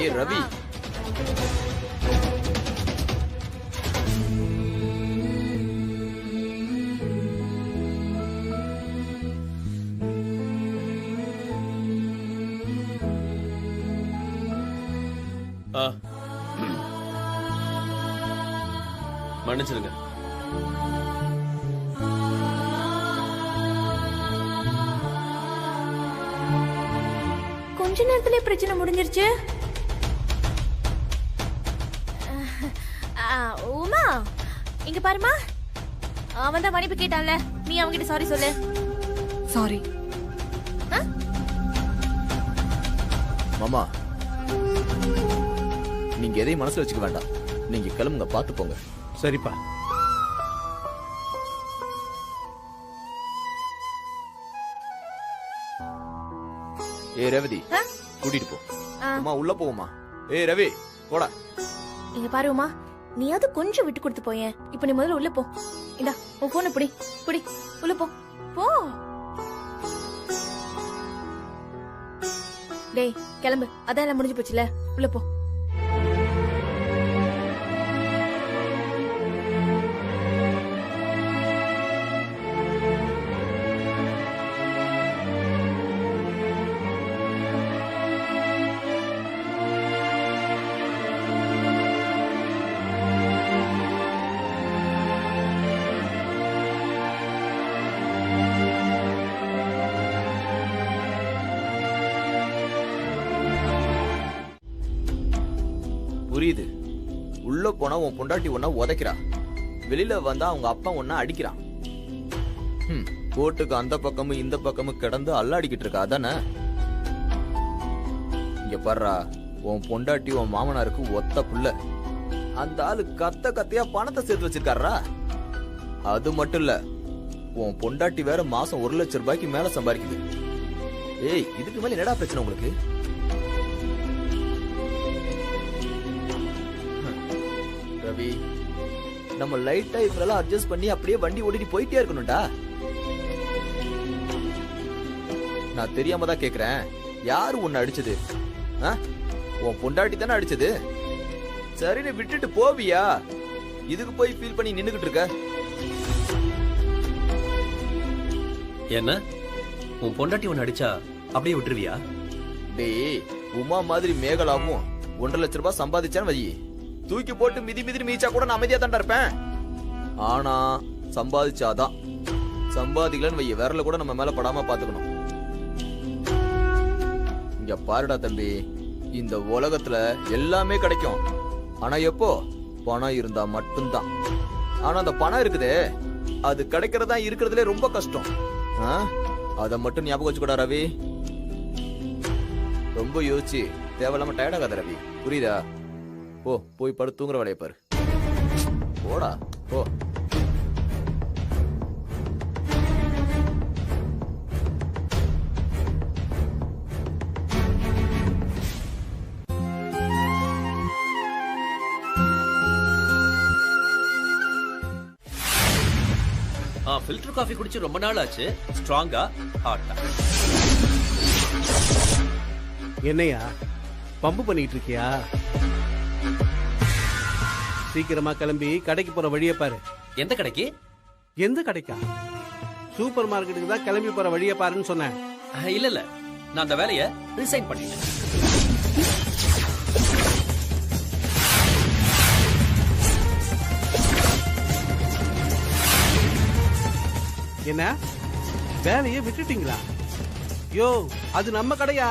ஏய் ரவி, மன்னிச்சிருங்க. கொஞ்ச நேரத்திலே பிரச்சனை முடிஞ்சிருச்சு. உமா இங்க பாருமா, அவன் தான் மன்னிப்பு கேட்டான்ல, நீ அவன்கிட்ட சாரி சொல்லு. சாரி மாமா. நீங்க எதையும் மனசுல வச்சுக்க வேண்டாம். நீங்க கிளம்புங்க, பாத்து போங்க. சரிப்பா. ஏ ரவி, கூட்டிட்டு போ. அம்மா உள்ள போவோமா? ஏ ரவி போடா. இங்க பாரு உமா, நீயாவது கொஞ்சம் விட்டு கொடுத்து போயேன். இப்ப நீ முதல்ல உள்ள போ. இந்தா உன் போன புடி புடி, உள்ள போ போ. டேய் கிளம்பு, அதான் எல்லாம் முடிஞ்சு போச்சுல, உள்ள போ. புரியுது. உள்ள போனா உன் பொண்டாட்டி ஒன்னா உதைக்கிறா, வெளியில வந்தா அவங்க அப்பா ஒன்னா அடிக்கிறான். கோட்டுக்கு அந்த பக்கமும் இந்த பக்கமும் கிடந்து அல்லாடிக்கிட்டு இருக்கா, அதானே? இங்க பாருடா, உன் பொண்டாட்டி உன் மாமனாருக்கு ஒத்த புள்ள. அந்த ஆளு கத்த கத்தையா பணத்தை சேர்த்து வச்சிருக்காரா. அது மட்டும் இல்ல, உன் பொண்டாட்டி வேற மாசம் 1 லட்சம் ரூபாய்க்கு மேல சம்பாதிக்குது. ஏய், இதுக்கு மேல என்னடா பிரச்சனை உங்களுக்கு? ரவி, நம்ம லைட்டா இப்பெல்லாம் அட்ஜஸ்ட் பண்ணி அப்படியே வண்டி ஓட்டிட்டு போயிட்டே இருக்கணும்டா. நான் தெரியாம தான் கேக்குறேன், யாரு உன்னை அடிச்சது? உன் பொண்டாட்டி தானே அடிச்சது. சரின்னு விட்டுட்டு போவியா? இதுக்கு போய் ஃபீல் பண்ணி நின்னுகிட்டு இருக்க. என்ன, உன் பொண்டாட்டி உன்னை அடிச்சா அப்படியே விட்டுருவியா? டேய், உமா மாதிரி மேகலாவும் 1.5 லட்சம் ரூபாய் சம்பாதிச்சான்னு வை, தூக்கி போட்டு மிதி மிதி மீச்சா கூட நான் அமைதியா தான்டா இருப்பேன். ஆனா சம்பாதிச்சாதான். சம்பாதிக்கலன்னு வை, விரல கூட நம்ம மேல படாம பாத்துக்கணும். இங்க பாருடா தம்பி, இந்த உலகத்துல எல்லாமே கிடைக்கும். ஆனா எப்போ? பணம் இருந்தா மட்டும்தான். ஆனா அந்த பணம் இருக்குதே, அது கிடைக்கிறதா இருக்கிறதுலே ரொம்ப கஷ்டம். அத மட்டும் ஞாபகம் வச்சுக்கூடா ரவி. ரொம்ப யோசிச்சு தேவையில்லாம டயர்ட் ஆகாத ரவி, புரியுதா? ஓ, போய் படுத்து தூங்குற வேலையை பாரு. போடா போ. ஃபில்டர் காஃபி குடிச்சு ரொம்ப நாள் ஆச்சு. ஸ்ட்ராங்கா ஹாட்டா? என்னையா பம்பு பண்ணிட்டு இருக்கியா? சீக்கிரமா கிளம்பி கடைக்கு போற வழியை பாரு. எந்த கடைக்கு? எந்த கடைக்கா? சூப்பர் மார்க்கெட்டுக்கு தான் கிளம்பி போற வழியை பாருன்னு சொன்னேன். இல்ல இல்ல, நான் அந்த வேலையை ரிசைன் பண்ணிட்டேன். என்ன, வேலையை விட்டுட்டீங்களா? யோ, அது நம்ம கடையா?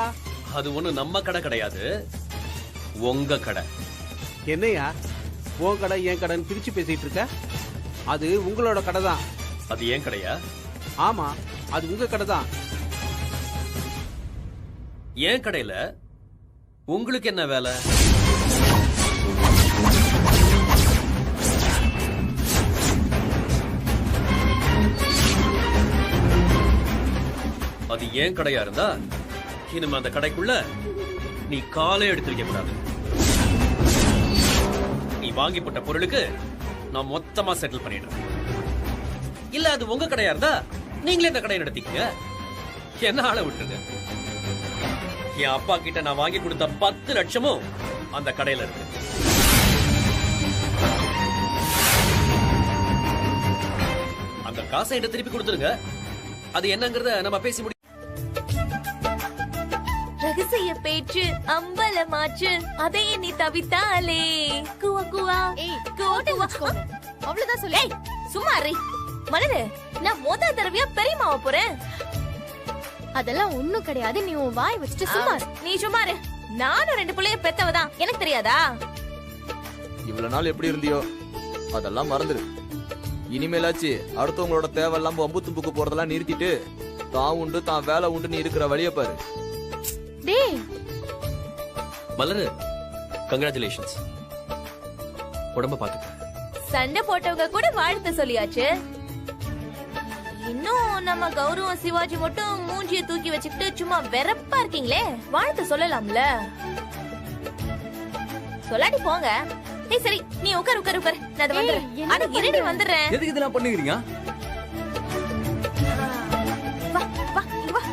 அது ஒண்ணு நம்ம கடை கிடையாது, உங்க கடை. என்னையா உன் கடை என் கடைன்னு பிரிச்சு பேசிட்டு இருக்க? அது உங்களோட கடை தான். அது ஏன் கடையா? ஆமா, அது உங்க கடை தான். ஏன் கடையில உங்களுக்கு என்ன வேலை? அது ஏன் கடையா இருந்தா இனிமே அந்த கடைக்குள்ள நீ காலே எடுத்திருக்க கூடாது. நீ வாங்கி போட்ட பொருளுக்கு நான் மொத்தமா செட்டில் பண்ணிடுறேன். இல்ல அது உங்க கடையா இருந்தா நீங்களே இந்த கடையை நடத்திக்கங்க, என்ன ஆளை விட்டுருங்க. என் அப்பா கிட்ட நான் வாங்கி கொடுத்த 10 லட்சமும் அந்த கடையில இருக்கு. அந்த காசை என்ன திருப்பி கொடுத்துருங்க. அது என்னங்கறத நம்ம பேசி முடி. ரகசிய பேச்சு அம்பலமாச்சு, அதையே நீ தவித்தாலே குவா குவா. அவ்வளவுதான் சொல்லு. சும்மா இரு மலரு, நான் முதல் தடவையா பெரியமாவ போறேன். அதெல்லாம் ஒண்ணும் கிடையாது, நீ உன் வாய் வச்சுட்டு சும்மா. நீ சும்மா இரு. நானும் 2 பிள்ளைய பெத்தவதான், எனக்கு தெரியாதா? இவ்வளவு நாள் எப்படி இருந்தியோ அதெல்லாம் மறந்துடு. இனிமேலாச்சு அடுத்தவங்களோட தேவையெல்லாம் வம்பு தும்புக்கு போறதெல்லாம் நிறுத்திட்டு தான் உண்டு தான் வேலை உண்டு நீ இருக்கிற வழிய பாரு. டேய் மலரு, கங்க்ராச்சுலேஷன்ஸ். உடம்ப பாத்துக்க. சண்டை போட்டவங்க கூட வாழ்த்து சொல்லியாச்சு. இன்னும் நம்ம கௌரவம் சிவாஜி மட்டும் மூஞ்சிய தூக்கி வச்சுக்கிட்டு சும்மா வெறப்பா இருக்கீங்களே, வாழ்த்து சொல்லலாம்ல. சொல்லாடி போங்க. ஏய் சரி, நீ உட்கார் உட்கார் உட்கார், நான் அது வந்துறேன். அட இருடி வந்துறேன். எதுக்கு இதெல்லாம் பண்ணுகிறீங்க? வா வா இங்க வா.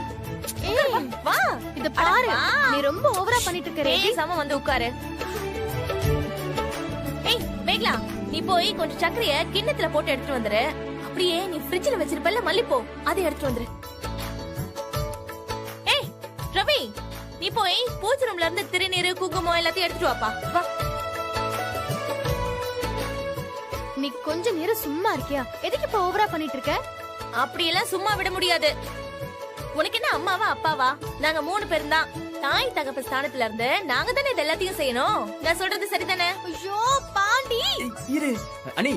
ஏய் வா, இத பாரு. நீ ரொம்ப ஓவரா பண்ணிட்டு இருக்கறே. ஏய் சம வந்து உட்காரு. ஏய் மேகலா, நீ போய் கொஞ்சம் சக்கரைய கிண்ணத்துல போட்டு எடுத்து வந்துரு. அப்படியே நீ ஃப்ரிட்ஜ்ல வச்சிருப்பல்ல மல்லிப்பூ, அதை எடுத்து வந்துரு. ஏய் ரவி, நீ போய் பூஜை ரூம்ல இருந்து திருநீர் குங்குமம் எல்லாத்தையும் எடுத்துட்டு வாப்பா. வா. நீ கொஞ்ச நேரம் சும்மா இருக்கியா? எதுக்கு இப்ப ஓவரா பண்ணிட்டு இருக்க? அப்படியெல்லாம் சும்மா விட முடியாது. உனக்கு என்ன அம்மாவா அப்பாவா? நாங்க 3 பேரும் தான். தாய் தகப்ப ஸ்தானத்துல இருந்து நாங்க தானே இது எல்லாத்தையும் செய்யணும். நான் சொல்றது சரிதானே? ஐயோ பாண்டி, இரு அனி,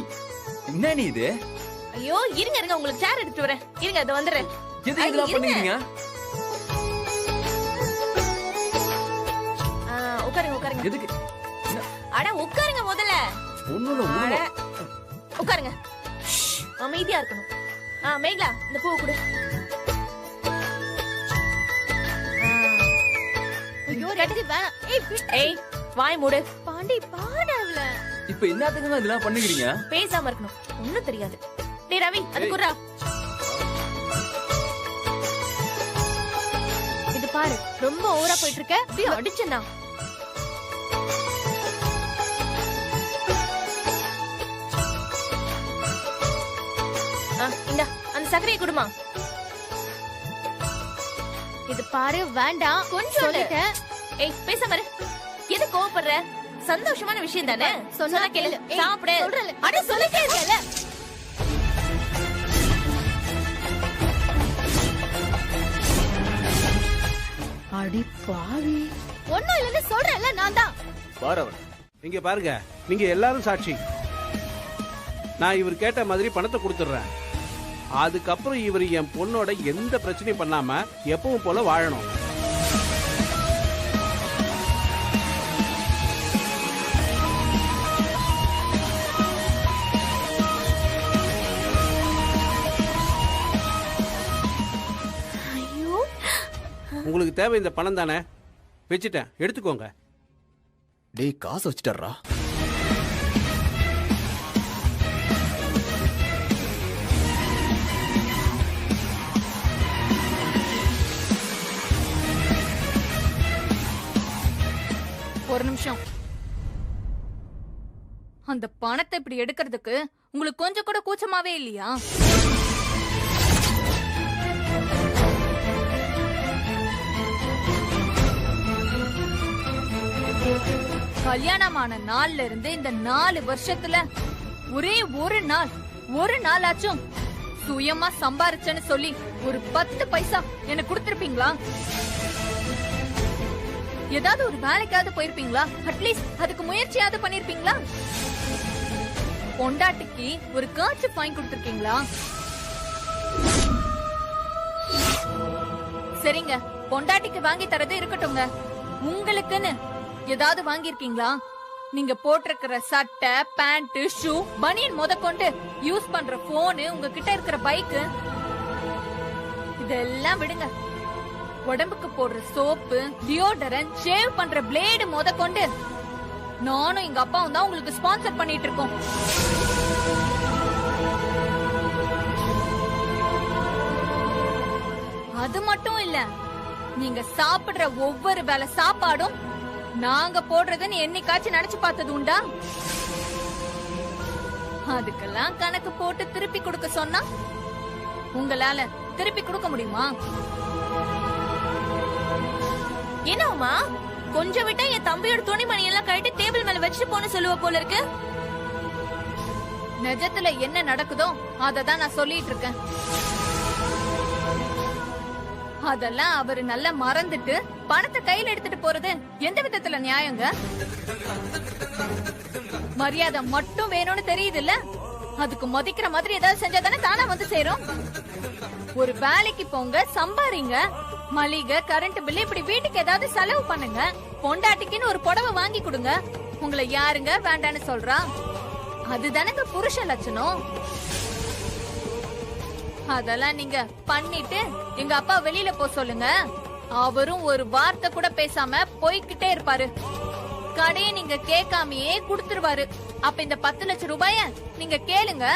என்ன நீ இது? ஐயோ இருங்க இருங்க, உங்களுக்கு சேர் எடுத்து வரேன். இருங்க அது வந்துடுறேன். எதுக்கு இதெல்லாம் பண்ணுகிறீங்க? உட்காருங்க உட்காருங்க. எதுக்கு? அட உட்காருங்க முதல்ல. ஒண்ணுல உட்காருங்க, அமைதியா இருக்கணும். மேகலா இந்த பூ கொடு. ஐயோ ரெடி வேணாம். ஏய் வாய் மூடு. பாண்டி பாடவல. இப்ப என்னத்துக்கு இதெல்லாம் பண்ணுகிறீங்க? பேசாம இருக்கணும், ஒண்ணும் தெரியாது. டேய் ரவி, அது குர்ரா. இது பாரு, ரொம்ப ஓவரா போயிட்டு இருக்க. அப்படியே அடிச்சேன்னா. இந்தா அந்த சக்கரையை குடுமா. இது பாரு வேண்டாம், கொஞ்சம் சொல்லிட்டேன். ஏய் பேசாம இரு. எது கோவப்படுற? சந்தோஷமான விஷயம் தானே. சொன்னா கேளு. சாப்பிடு. சொல்றேன். அட சொல்லிட்டே இருக்கல. அடி பாவி, ஒண்ணும் இல்லன்னு சொல்றேன்ல, நான் தான். பாரவன் இங்க பாருங்க, நீங்க எல்லாரும் சாட்சி. நான் இவர் கேட்ட மாதிரி பணத்தை கொடுத்துடுறேன். அதுக்கப்புறம் இவர் என் பொண்ணோட எந்த பிரச்சனையும் பண்ணாம எப்பவும் போல வாழணும். ஐயோ, உங்களுக்கு தேவை இந்த பணம் தானே? வச்சுட்டேன், எடுத்துக்கோங்க. டேய் காசு வச்சுட்டா. ஒரு நிமிஷம். அந்த பணத்தை இப்படி எடுக்கிறதுக்கு உங்களுக்கு கொஞ்சம் கூட கூச்சமாவே இல்லையா? கல்யாணமான நாள்ல இருந்து இந்த 4 வருஷத்துல ஒரே ஒரு நாளாச்சும் சுயமா சம்பாரிச்சேன்னு சொல்லி ஒரு 10 பைசா எனக்கு கொடுத்திருப்பீங்களா? ஏதாவது ஒரு வேலைக்காவது போயிருப்பீங்களா? அட்லீஸ்ட் அதுக்கு முயற்சியாவது பண்ணிருப்பீங்களா? பொண்டாட்டிக்கு ஒரு கர்ச்சீஃப் வாங்கி கொடுத்திருக்கீங்களா? சரிங்க, பொண்டாட்டிக்கு வாங்கி தரது இருக்கட்டும்ங்க. உங்களுக்குன்னு ஏதாவது வாங்கிருக்கீங்களா? நீங்க போட்டிருக்கிற சட்டை, பேண்ட், ஷூ, பனியன் முதற்கொண்டு யூஸ் பண்ற போனு, உங்ககிட்ட இருக்கிற பைக்கு, இதெல்லாம் விடுங்க. உடம்புக்கு போடுற சோப்பு, டியோடரண்ட், ஷேவ் பண்ற பிளேடு முதற்கொண்டு நானும் எங்க அப்பாவும் தான் உங்களுக்கு ஸ்பான்சர் பண்ணிட்டு இருக்கோம். அது மட்டும் இல்ல, நீங்க சாப்பிடுற ஒவ்வொரு வேளை சாப்பாடும் நாங்க போடுறதுன்னு என்னைக்காச்சும் நினைச்சு பார்த்தது உண்டா? அதுக்கெல்லாம் கணக்கு போட்டு திருப்பி கொடுக்க சொன்னா உங்களால திருப்பி கொடுக்க முடியுமா? என்னம்மா கொஞ்சம் விட்டா என் தம்பியோட துணிமணி எல்லாம் கழட்டி டேபிள் மேல வச்சுட்டு போன சொல்லுவ போல இருக்கு. நிஜத்துல என்ன நடக்குதோ அததான் நான் சொல்லிட்டு இருக்கேன். அதெல்லாம் அவரு நல்லா மறந்துட்டு பணத்தை கையில எடுத்துட்டு போறது எந்த விதத்துல நியாயங்க? மரியாதை மட்டும் வேணும்னு தெரியுது இல்ல, அதுக்கு மதிக்கிற மாதிரி ஏதாவது செஞ்சாதானே தானே வந்து சேரும். ஒரு வேலைக்கு போங்க, சம்பாரிங்க, மளிகை கரண்ட் பில் இப்படி வீட்டுக்கு ஏதாவது செலவு பண்ணுங்க. பொண்டாட்டிக்குன்னு ஒரு புடவை வாங்கி கொடுங்க. உங்களை யாருங்க வேண்டான்னு சொல்றா? அதுதானங்க புருஷ லட்சணம். அதெல்லாம் நீங்க பண்ணிட்டு எங்க அப்பா வெளியில போ சொல்லுங்க. அவரும் ஒரு வார்த்தை கூட பேசாம போய்கிட்டே இருப்பாரு. கடையை நீங்க கேட்காமயே குடுத்துருவாரு. அப்ப இந்த 10 லட்சம் ரூபாய நீங்க கேளுங்க.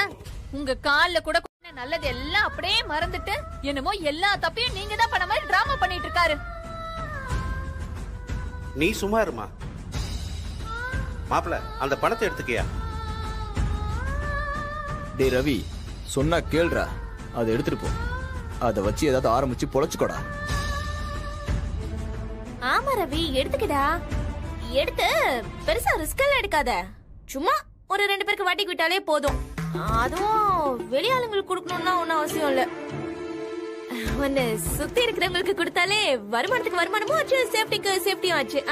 உங்க கால்ல கூட நல்லது எல்லாம் அப்படியே மறந்துட்டு என்னமோ எல்லா தப்பையும் நீங்க தான் பண்ண மாதிரி டிராமா பண்ணிட்டு இருக்காரு. நீ சும்மா இருமா. மாப்பிள, அந்த பணத்தை எடுத்துக்கியா? டேய் ரவி, சொன்னா கேள்றா. அதை எடுத்துட்டு போ. அதை வச்சு ஏதாவது ஆரம்பிச்சு பொழைச்சுக்கோடா. ஆமா ரவி, எடுத்துக்கடா. எடுத்து பெருசா ரிஸ்க் எல்லாம் எடுக்காத. சும்மா ஒரு 2 பேருக்கு வட்டிக்கு விட்டாலே போதும். அதுவும் வெளியாளுங்களுக்கு கொடுக்கணும்னா ஒன்னும் அவசியம் இல்ல. ஒன்னு சுத்தி இருக்கிறவங்களுக்கு கொடுத்தாலே வருமானத்துக்கு வருமானமும் ஆச்சு, சேஃப்டிக்கு சேஃப்டியும் ஆச்சு.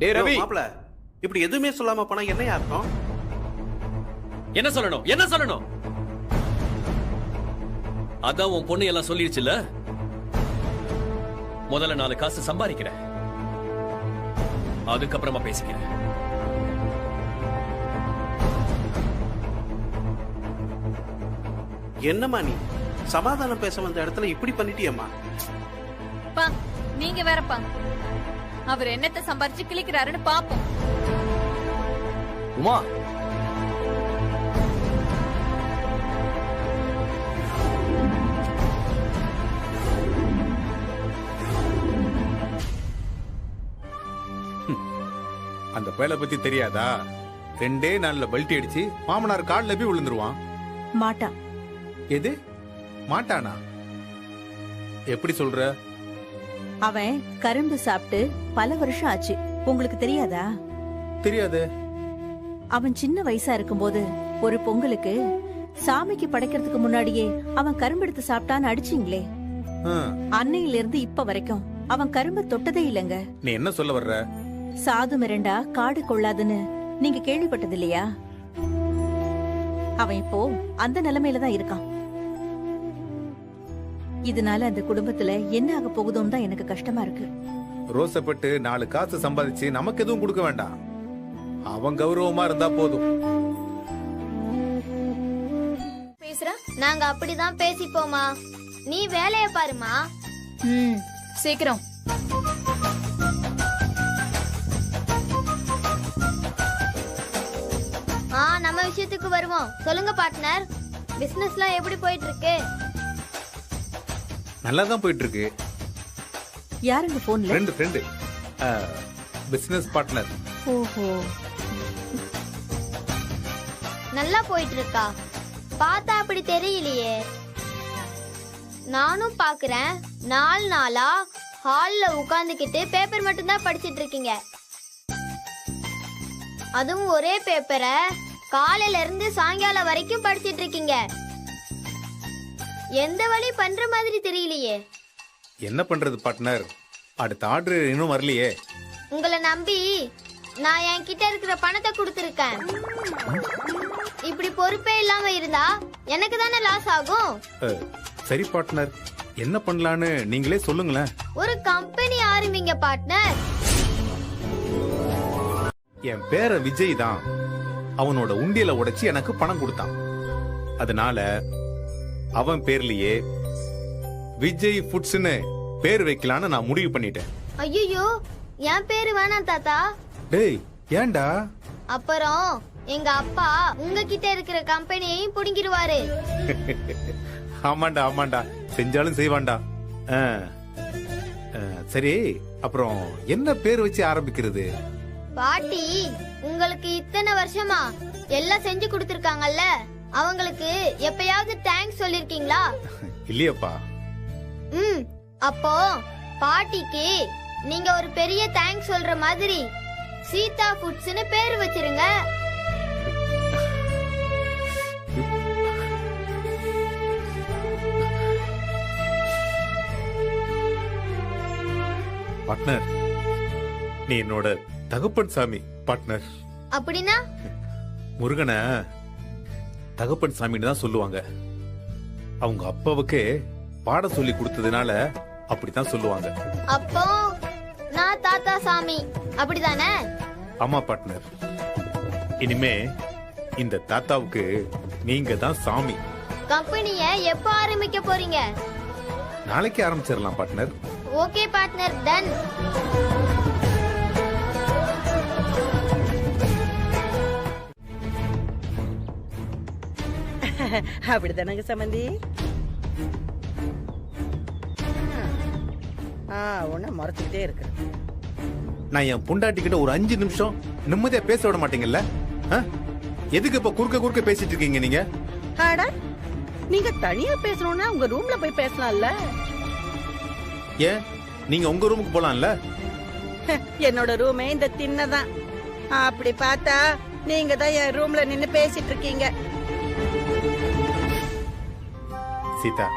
டேய் ரவி, மாப்பிள, இப்படி எதுவுமே சொல்லாம போனா என்ன அர்த்தம்? என்ன சொல்லணும், என்ன சொல்லணும்? அதான் உன் பொண்ணு எல்லாம் சொல்லிடுச்சுல. முதல்ல 4 காசு சம்பாதிக்கிறேன், அதுக்கப்புறமா பேசிக்கிறேன். என்னம்மா நீ சமாதானம் பேச வந்த இடத்துல இப்படி பண்ணிட்டியம்மா? பா, நீங்க வேறப்பா. அவர் என்னத்தை சம்பாரிச்சு கிளிக்கிறாருன்னு பாப்போம். உமா, அந்த பயலை பத்தி தெரியாதா? 2 நாள்ல பல்ட்டி அடிச்சு மாமனார் கால்ல போய் விழுந்துருவான். மாட்டான். எது மாட்டானா? எப்படி சொல்ற? அவன் கரும்பு சாப்பிட்டு பல வருஷம் ஆச்சு. உங்களுக்கு தெரியாதா? தெரியாது. அவன் சின்ன வயசா இருக்கும்போது ஒரு பொங்கலுக்கு சாமிக்கு படைக்கிறதுக்கு முன்னாடியே அவன் கரும்பு எடுத்து சாப்பிட்டான்னு அடிச்சீங்களே, அன்னையில இருந்து இப்ப வரைக்கும் அவன் கரும்பு தொட்டதே இல்லங்க. நீ என்ன சொல்ல வர்ற? சாது மிரண்டா காடு கொள்ளாதுன்னு நீங்க கேள்விப்பட்டது இல்லையா? அவன் இப்போ அந்த நிலைமையில தான் இருக்கான். இதனால அந்த குடும்பத்துல என்ன ஆக போகுதோன்னு தான் எனக்கு கஷ்டமா இருக்கு. ரோசப்பட்டு 4 காசு சம்பாதிச்சு நமக்கு எதுவும் கொடுக்க வேண்டாம். அவன் கௌரவமா இருந்தா போதும். பேசுற? நாங்க அப்படிதான் பேசிப்போமா. நீ வேலைய பாருமா. சீக்கிரம். நம்ம விஷயத்துக்கு வருவோம். சொல்லுங்க பார்ட்னர், பிசினஸ்லாம் எப்படி போயிட்டு இருக்கு? நல்லா தான் போயிட்டு இருக்கு. யாருங்க போன்ல? Friend business partner. ஓஹோ, நல்லா போயிட்டு இருக்கா? பார்த்தா அப்படி தெரியலையே. நானும் பாக்குறேன், 4 நாளா ஹால்ல உட்கார்ந்துகிட்டு பேப்பர் மட்டும் தான் படிச்சிட்டு இருக்கீங்க. அதுவும் ஒரே பேப்பரை காலையில இருந்து சாயங்காலம் வரைக்கும் படிச்சிட்டு இருக்கீங்க. எந்த வழி பண்ற மாதிரி தெரியலையே. என்ன பண்றது பார்ட்னர்? அடுத்த ஆர்டர் இன்னும் வரலையே. உங்களை நம்பி நான் என்கிட்ட இருக்கிற பணத்தை கொடுத்துருக்கேன். இப்படி பொறுப்பே இல்லாம இருந்தா எனக்கு தானே லாஸ் ஆகும். சரி பார்ட்னர், என்ன பண்ணலான்னு நீங்களே சொல்லுங்களேன். ஒரு கம்பெனி ஆரம்பிங்க பார்ட்னர். என் பேர விஜய் தான் அவனோட உண்டியல உடைச்சு எனக்கு பணம் கொடுத்தான். அதனால அவன் பேர்லயே விஜய் ஃபுட்ஸ்னு பேர் வைக்கலான்னு நான் முடிவு பண்ணிட்டேன். ஐயோ, என் பேரு வேணாம் தாத்தா. டேய், ஏன்டா? அப்புறம் எங்க அப்பா உங்ககிட்ட இருக்கிற கம்பெனியையும் புடுங்கிடுவாரு. ஆமாண்டா ஆமாண்டா, செஞ்சாலும் செய்வான்டா. சரி, அப்புறம் என்ன பேர் வச்சு ஆரம்பிக்கிறது? பாட்டி உங்களுக்கு இத்தனை வருஷமா எல்லாம் செஞ்சு கொடுத்திருக்காங்கல்ல, அவங்களுக்கு எப்பயாவது தேங்க்ஸ் சொல்லிருக்கீங்களா? இல்லையப்பா. அப்போ பாட்டிக்கு நீங்க ஒரு பெரிய தேங்க்ஸ் சொல்ற மாதிரி சீதா ஃபுட்ஸ்னு பேர் வச்சிருங்க. பார்ட்னர், நீ என்னோட தகப்பன் சாமி பார்ட்னர். அப்படின்னா முருகனை தகப்பன் சாமின்னு தான் சொல்லுவாங்க. அவங்க அப்பாவுக்கு பாடம் சொல்லி கொடுத்ததுனால அப்படித்தான் சொல்லுவாங்க. அப்போ நான் தாத்தா சாமி, அப்படிதானே? ஆமா பார்ட்னர், இனிமே இந்த தாத்தாவுக்கு நீங்க தான் சாமி. கம்பெனிய எப்ப ஆரம்பிக்க போறீங்க? நாளைக்கு ஆரம்பிச்சிடலாம் பார்ட்னர். Okay partner, done. அப்படிதானங்க சம்பந்தி? ஒண்ணு மறைச்சுக்கிட்டே இருக்கு. நான் என் பொண்டாட்டி கிட்ட ஒரு 5 நிமிஷம் நிம்மதியா பேச விட மாட்டீங்கல்ல? எதுக்கு இப்ப குறுக்க பேசிட்டு இருக்கீங்க நீங்க? நீங்க தனியா பேசணும்னா உங்க ரூம்ல போய் பேசலாம்ல. ஏன், நீங்க உங்க ரூமுக்கு போலாம்ல? என்னோட ரூமே இந்த திண்ணதான். அப்படி பார்த்தா நீங்க தான் என் ரூம்ல நின்னு பேசிட்டு இருக்கீங்க. சீதா,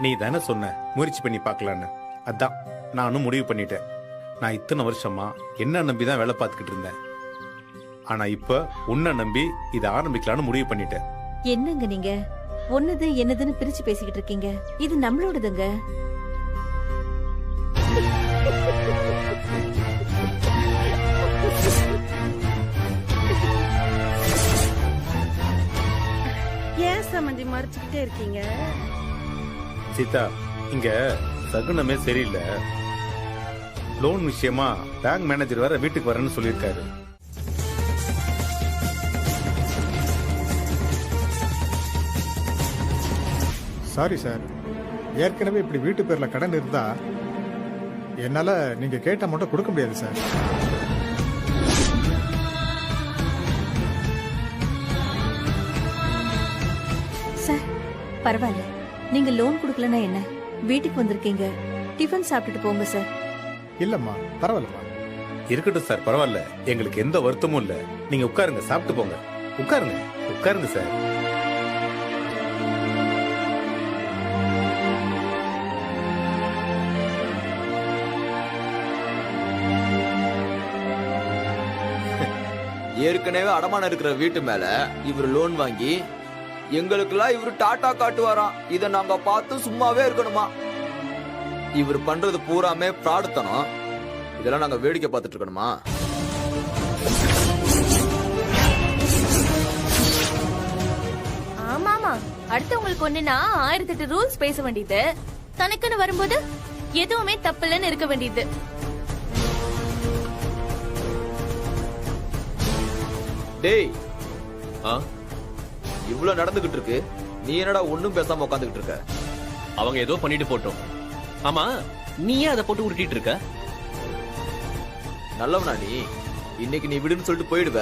நீ தானே சொன்ன முயற்சி பண்ணி பார்க்கலான்னு. அதான் நானும் முடிவு பண்ணிட்டேன். நான் இத்தனை வருஷமா என்ன நம்பிதான் வேலை பார்த்துக்கிட்டு இருந்தேன். ஆனா இப்ப உன்னை நம்பி இதை ஆரம்பிக்கலான்னு முடிவு பண்ணிட்டேன். என்னங்க நீங்க ஒன்னது என்னதுன்னு பிரிச்சு பேசிக்கிட்டு இருக்கீங்க? இது நம்மளோடதுங்க. ஏன் சம்பந்தி மறைச்சுக்கிட்டே இருக்கீங்க? சீதா, இங்க சகுனமே சரியில்லை. லோன் விஷயமா பேங்க் மேனேஜர் வேற வீட்டுக்கு வரேன்னு சொல்லியிருக்காரு. சாரி சார், ஏற்கனவே இப்படி வீட்டு பேர்ல கடன் இருந்தா என்னால நீங்க கேட்ட மட்டும் கொடுக்க முடியாது சார். சார் பரவாயில்ல, நீங்க லோன் கொடுக்கலன்னா என்ன, வீட்டுக்கு வந்திருக்கீங்க, டிஃபன் சாப்பிட்டுட்டு போங்க சார். இல்லம்மா, பரவாயில்லம்மா. இருக்கட்டும் சார், பரவாயில்ல, எங்களுக்கு எந்த வருத்தமும் இல்ல. நீங்க உட்காருங்க, சாப்பிட்டு போங்க. உட்காருங்க சார். ஏற்கனவே அடமான இருக்கிற வீட்டு மேல இவர் லோன் வாங்கி எங்களுக்கெல்லாம் இவரு டாட்டா காட்டுவாராம். இத நாங்க பார்த்து சும்மாவே இருக்கணுமா? இவர் பண்றது பூராமே பிராடுத்தனம். இதெல்லாம் நாங்க வேடிக்கை பார்த்துட்டு இருக்கணுமா? ஆமாமா, அடுத்தவங்களுக்கு ஒண்ணுனா 1008 ரூல்ஸ் பேச வேண்டியது, தனக்குன்னு வரும்போது எதுவுமே தப்பில்லைன்னு இருக்க வேண்டியது. டேய், இவ்வளவு நடந்துகிட்டு இருக்கு, நீ என்னடா ஒண்ணும் பேசாம உட்காந்துக்கிட்டு இருக்க? அவங்க ஏதோ பண்ணிட்டு போட்டோம். ஆமா, நீ ஏன் அதை போட்டு உருட்டிட்டு இருக்க? நல்லவனா நீ? இன்னைக்கு நீ விடுன்னு சொல்லிட்டு போயிடுவ,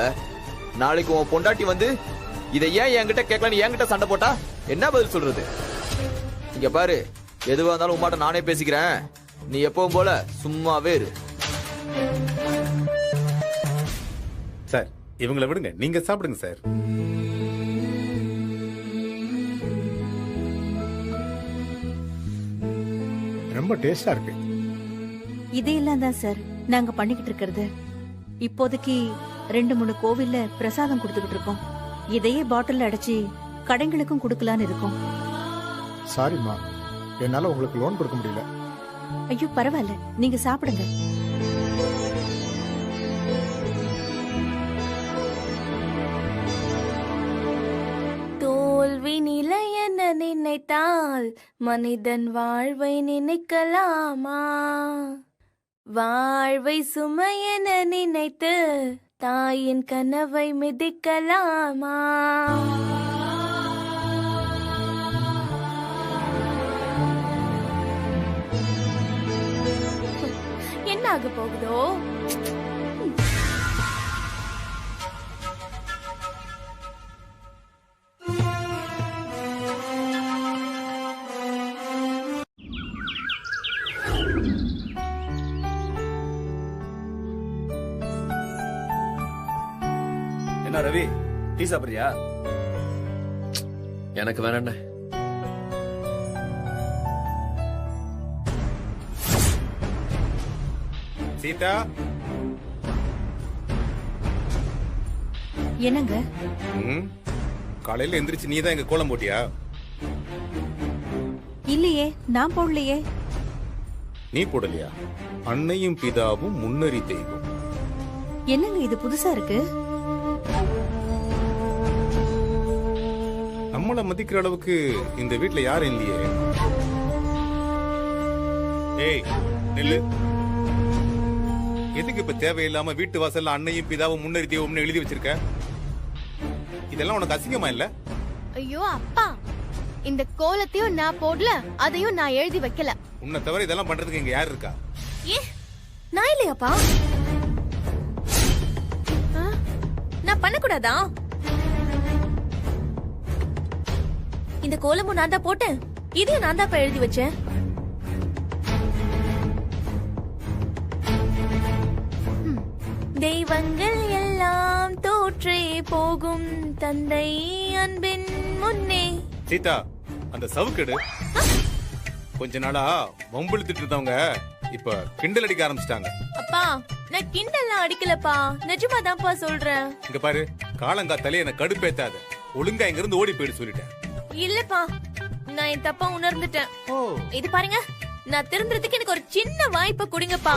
நாளைக்கு உன் பொண்டாட்டி வந்து இதை ஏன் என்கிட்ட கேட்கலாம், என்கிட்ட சண்டை போட்டா என்ன பதில் சொல்றது? இங்க பாரு, எதுவா இருந்தாலும் உமாட்ட நானே பேசிக்கிறேன். நீ எப்பவும் போல சும்மாவே இரு. சார், இவங்களை விடுங்க, நீங்க சாப்பிடுங்க சார். ரொம்ப டேஸ்டா இருக்கு. இதையெல்லாம் தான் சார் நாங்க பண்ணிக்கிட்டு இருக்கிறது. இப்போதைக்கு 2-3 கோவில்ல பிரசாதம் கொடுத்துக்கிட்டு இருக்கோம். இதையே பாட்டில் அடைச்சி கடைங்களுக்கும் கொடுக்கலான்னு இருக்கோம். சாரிம்மா, என்னால உங்களுக்கு லோன் கொடுக்க முடியல. ஐயோ பரவாயில்ல, நீங்க சாப்பிடுங்க. தோல்வி நிலை என நினைத்தால் மனிதன் வாழ்வை நினைக்கலாமா? வாழ்வை சுமை என நினைத்து தாயின் கனவை மிதிக்கலாமா? என்ன ஆக போகுதோ? என்ன ரவி, டீ சாப்பிடுறியா? எனக்கு வேணாண்ணே. சீதா, என்னங்க? காலையில எந்திரிச்சு நீ தான் எங்க கோலம் போட்டியா? இல்லையே, நான் போடலையே. நீ போடலையா? அன்னையும் பிதாவும் முன்னறி தெய்வம். என்னங்க இது புதுசா இருக்கு? நம்மள மதிக்கிற அளவுக்கு இந்த வீட்ல யாரும் இல்லையே. ஏய் நில்லு. எதுக்கு இப்ப தேவையில்லாம வீட்டு வாசல்ல அன்னையும் பிதாவும் முன்னறி தெய்வம்னு எழுதி வச்சிருக்க? இதெல்லாம் உனக்கு அசிங்கமா இல்ல? ஐயோ அப்பா, இந்த கோலத்தையும் நான் போடல, அதையும் நான் எழுதி வைக்கல. உன்னை தவிர இதெல்லாம் பண்றதுக்கு இங்க யார் இருக்கா? ஏ, நான் இல்லையாப்பா? நான் பண்ணக்கூடாதா? இந்த கோலமும் நான் தான் போட்டேன், இதையும் நான் தான் எழுதி வச்சேன். தெய்வங்கள் எல்லாம் தோற்றே போகும் தந்தை அன்பின் முன்னே. சீதா, அந்த சவுக்கெடு. கொஞ்ச நாளா வம்பிழுத்துட்டு இருந்தவங்க இப்ப கிண்டல் அடிக்க ஆரம்பிச்சிட்டாங்க. அப்பா, நான் கிண்டல்லாம் அடிக்கலப்பா, நிஜமாதான்ப்பா சொல்றேன். இங்க பாரு, காலங்காத்தாலே என்ன கடுப்பேத்தாத. ஒழுங்கா இங்க இருந்து ஓடி போயிடு சொல்லிட்டேன். இல்லப்பா, நான் என் தப்பா உணர்ந்துட்டேன். இது பாருங்க, நான் திருந்துறதுக்கு எனக்கு ஒரு சின்ன வாய்ப்பு கொடுங்கப்பா.